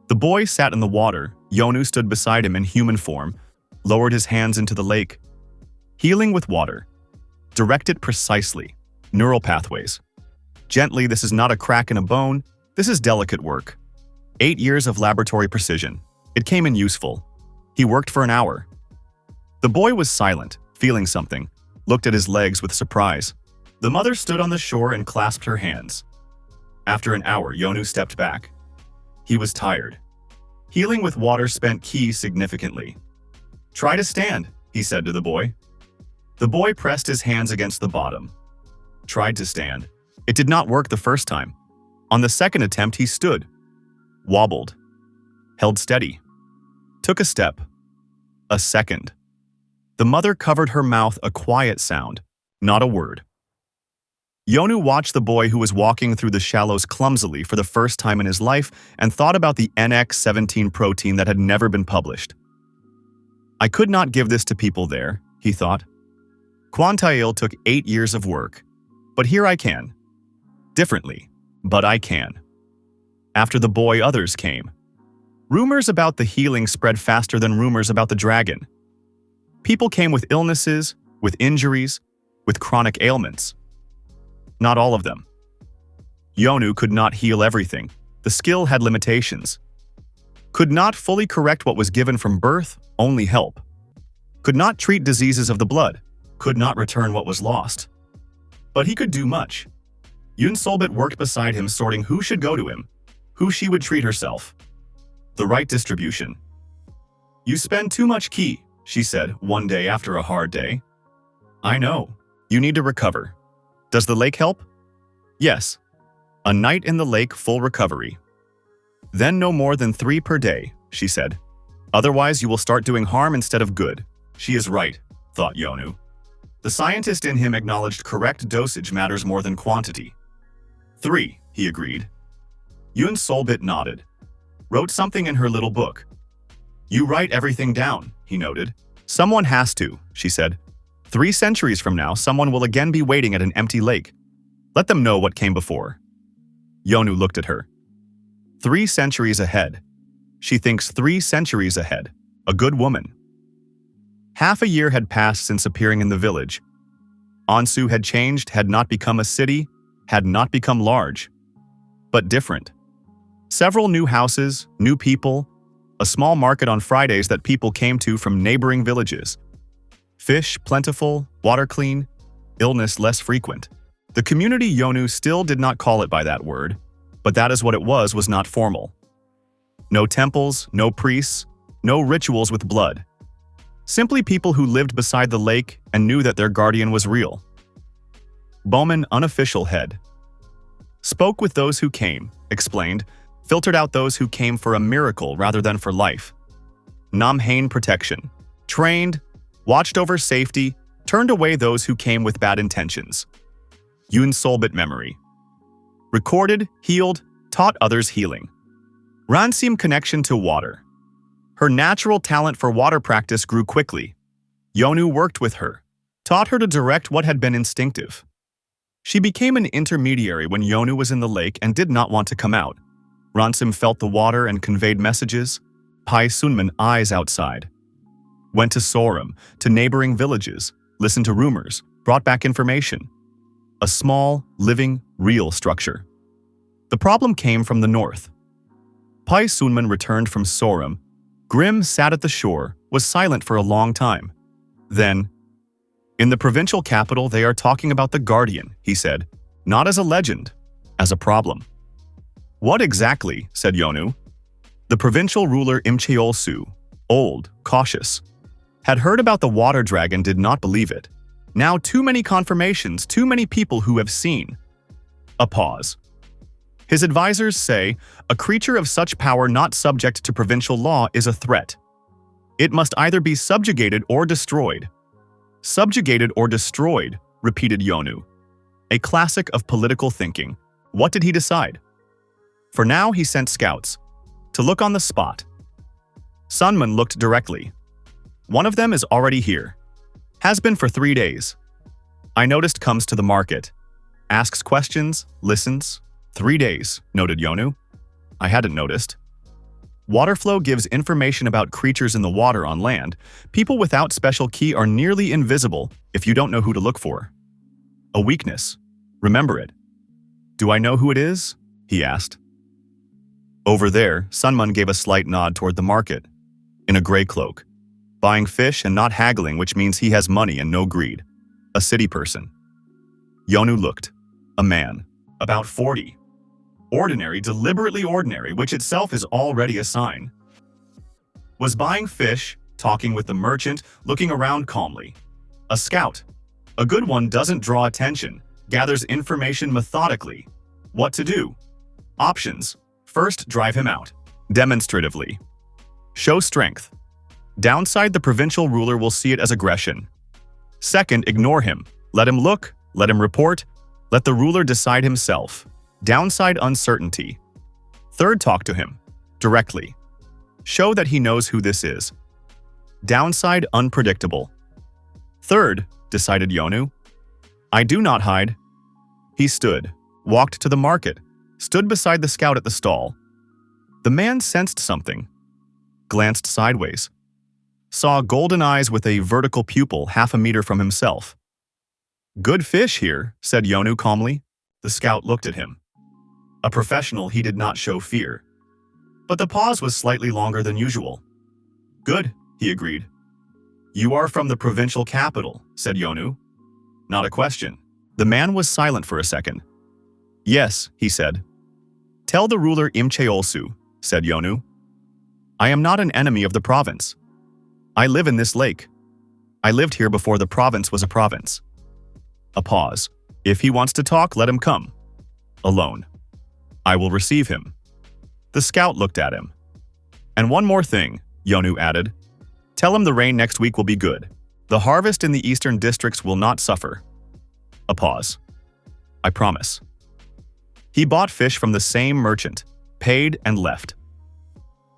A: The boy sat in the water. Yonu stood beside him in human form, lowered his hands into the lake. Healing with water. Direct it precisely. Neural pathways. Gently, this is not a crack in a bone. This is delicate work. 8 years of laboratory precision. It came in useful. He worked for an hour. The boy was silent, feeling something, looked at his legs with surprise. The mother stood on the shore and clasped her hands. After an hour, Yonu stepped back. He was tired. Healing with water spent ki significantly. Try to stand, he said to the boy. The boy pressed his hands against the bottom. Tried to stand. It did not work the first time. On the second attempt, he stood, wobbled, held steady, took a step, a second. The mother covered her mouth, a quiet sound, not a word. Yonu watched the boy who was walking through the shallows clumsily for the first time in his life and thought about the NX17 protein that had never been published. I could not give this to people there, he thought. Quantail took 8 years of work, but here I can. Differently, but I can. After the boy, others came. Rumors about the healing spread faster than rumors about the dragon. People came with illnesses, with injuries, with chronic ailments. Not all of them. Yonu could not heal everything. The skill had limitations. Could not fully correct what was given from birth, only help. Could not treat diseases of the blood. Could not return what was lost. But he could do much. Yun Solbit worked beside him, sorting who should go to him, who she would treat herself. The right distribution. You spend too much ki, she said one day after a hard day. I know. You need to recover. Does the lake help? Yes. A night in the lake, full recovery. Then no more than 3 per day, she said. Otherwise you will start doing harm instead of good. She is right, thought Yonu. The scientist in him acknowledged correct dosage matters more than quantity. 3, he agreed. Yun Solbit nodded. Wrote something in her little book. You write everything down, he noted. Someone has to, she said. 3 centuries from now, someone will again be waiting at an empty lake. Let them know what came before. Yonu looked at her. 3 centuries ahead. She thinks 3 centuries ahead. A good woman. Half a year had passed since appearing in the village. Ansu had changed, had not become a city, had not become large, but different. Several new houses, new people, a small market on Fridays that people came to from neighboring villages. Fish plentiful, water clean, illness less frequent. The community Yonu still did not call it by that word, but that is what it was not formal. No temples, no priests, no rituals with blood. Simply people who lived beside the lake and knew that their guardian was real. Bowman, unofficial head. Spoke with those who came, explained, filtered out those who came for a miracle rather than for life. Namhain protection. Trained, watched over safety, turned away those who came with bad intentions. Yun Solbit memory. Recorded, healed, taught others healing. Ransim connection to water. Her natural talent for water practice grew quickly. Yonu worked with her, taught her to direct what had been instinctive. She became an intermediary when Yonu was in the lake and did not want to come out. Ransim felt the water and conveyed messages. Pai Sunman eyes outside. Went to Sorum, to neighboring villages, listened to rumors, brought back information. A small, living, real structure. The problem came from the north. Pai Sunman returned from Sorum. Grim sat at the shore, was silent for a long time. Then, in the provincial capital they are talking about the Guardian, he said, not as a legend, as a problem. What exactly, said Yonu. The provincial ruler Imcheolsu, old, cautious, had heard about the water dragon, did not believe it. Now too many confirmations, too many people who have seen. A pause. His advisors say, a creature of such power not subject to provincial law is a threat. It must either be subjugated or destroyed. Subjugated or destroyed, repeated Yonu. A classic of political thinking. What did he decide? For now, he sent scouts to look on the spot. Sunman looked directly. One of them is already here. Has been for 3 days. I noticed comes to the market. Asks questions, listens. 3 days, noted Yonu. I hadn't noticed. Waterflow gives information about creatures in the water on land. People without special key are nearly invisible if you don't know who to look for. A weakness. Remember it. Do I know who it is? He asked. Over there, Sunman gave a slight nod toward the market. In a gray cloak. Buying fish and not haggling, which means he has money and no greed. A city person. Yonu looked. A man. About 40. Ordinary, deliberately ordinary, which itself is already a sign. Was buying fish, talking with the merchant, looking around calmly. A scout. A good one doesn't draw attention. gathers information methodically. What to do? Options. First, drive him out. Demonstratively. Show strength. Downside, the provincial ruler will see it as aggression. Second, ignore him. Let him look, let him report, let the ruler decide himself. Downside, uncertainty. Third, talk to him. Directly. Show that he knows who this is. Downside, unpredictable. Third, decided Yonu. I do not hide. He stood, walked to the market, stood beside the scout at the stall. The man sensed something, glanced sideways, saw golden eyes with a vertical pupil half a meter from himself. Good fish here, said Yonu calmly. The scout looked at him. A professional, he did not show fear. But the pause was slightly longer than usual. Good, he agreed. You are from the provincial capital, said Yonu. Not a question. The man was silent for a second. Yes, he said. Tell the ruler Imcheolsu, said Yonu. I am not an enemy of the province. I live in this lake. I lived here before the province was a province. A pause. If he wants to talk, let him come. Alone. I will receive him. The scout looked at him. And one more thing, Yonu added. Tell him the rain next week will be good. The harvest in the eastern districts will not suffer. A pause. I promise. He bought fish from the same merchant, paid and left.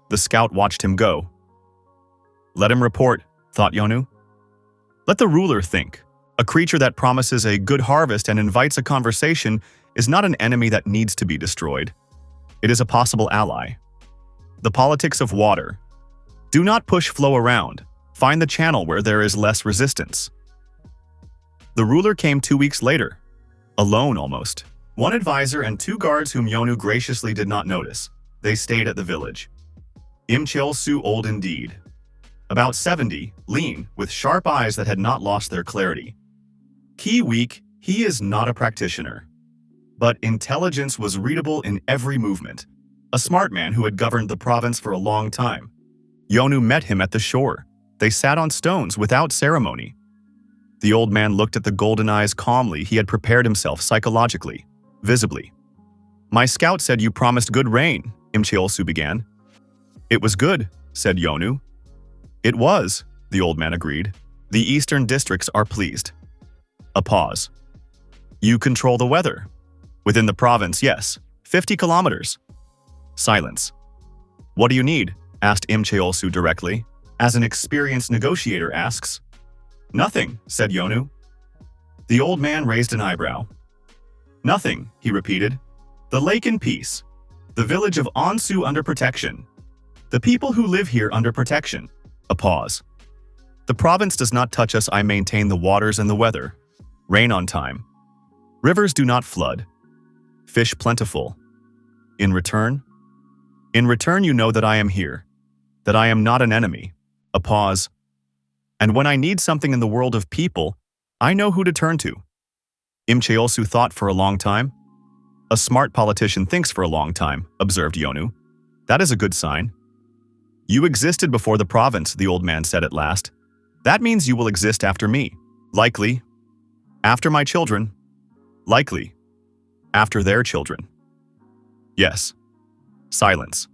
A: The scout watched him go. Let him report, thought Yonu. Let the ruler think. A creature that promises a good harvest and invites a conversation is not an enemy that needs to be destroyed. It is a possible ally. The politics of water. Do not push flow around. Find the channel where there is less resistance. The ruler came 2 weeks later, alone almost. One advisor and 2 guards whom Yonu graciously did not notice. They stayed at the village. Imcheolsu old indeed. About 70, lean, with sharp eyes that had not lost their clarity. Key weak, he is not a practitioner. But intelligence was readable in every movement. A smart man who had governed the province for a long time. Yonu met him at the shore. They sat on stones without ceremony. The old man looked at the golden eyes calmly. He had prepared himself psychologically, visibly. My scout said you promised good rain, Imcheolsu began. It was good, said Yonu. It was, the old man agreed. The eastern districts are pleased. A pause. You control the weather. Within the province, yes. 50 kilometers. Silence. What do you need? Asked Imcheolsu directly, as an experienced negotiator asks. Nothing, said Yonu. The old man raised an eyebrow. Nothing, he repeated. The lake in peace. The village of Onsu under protection. The people who live here under protection. A pause. The province does not touch us. I maintain the waters and the weather. Rain on time. Rivers do not flood. Fish plentiful. In return? In return, you know that I am here. That I am not an enemy. A pause. And when I need something in the world of people, I know who to turn to. Imcheolsu thought for a long time. A smart politician thinks for a long time, observed Yonu. That is a good sign. You existed before the province, the old man said at last. That means you will exist after me. Likely. After my children. Likely. After their children. Yes. Silence.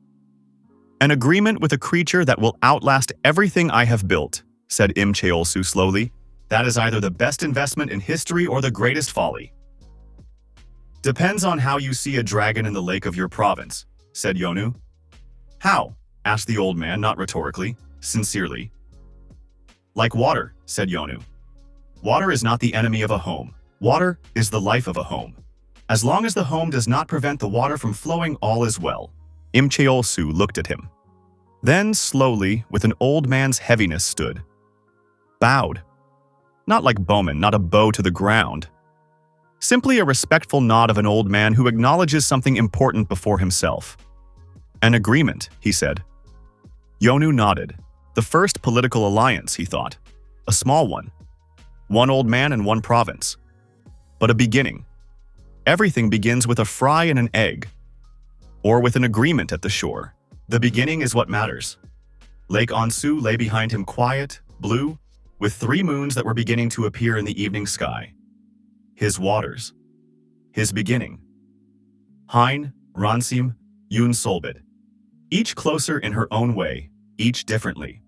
A: An agreement with a creature that will outlast everything I have built, said Imcheolsu slowly. That is either the best investment in history or the greatest folly. Depends on how you see a dragon in the lake of your province, said Yonu. How? Asked the old man, not rhetorically, sincerely. Like water, said Yonu. Water is not the enemy of a home. Water is the life of a home. As long as the home does not prevent the water from flowing, all is well. Imcheolsu looked at him. Then, slowly, with an old man's heaviness, stood. Bowed. Not like bowman, not a bow to the ground. Simply a respectful nod of an old man who acknowledges something important before himself. An agreement, he said. Yonu nodded. The first political alliance, he thought. A small one. One old man and one province. But a beginning. Everything begins with a fry and an egg. Or with an agreement at the shore. The beginning is what matters. Lake Onsu lay behind him quiet, blue, with 3 moons that were beginning to appear in the evening sky. His waters. His beginning. Hein, Ransim, Yoon Solbit. Each closer in her own way, each differently.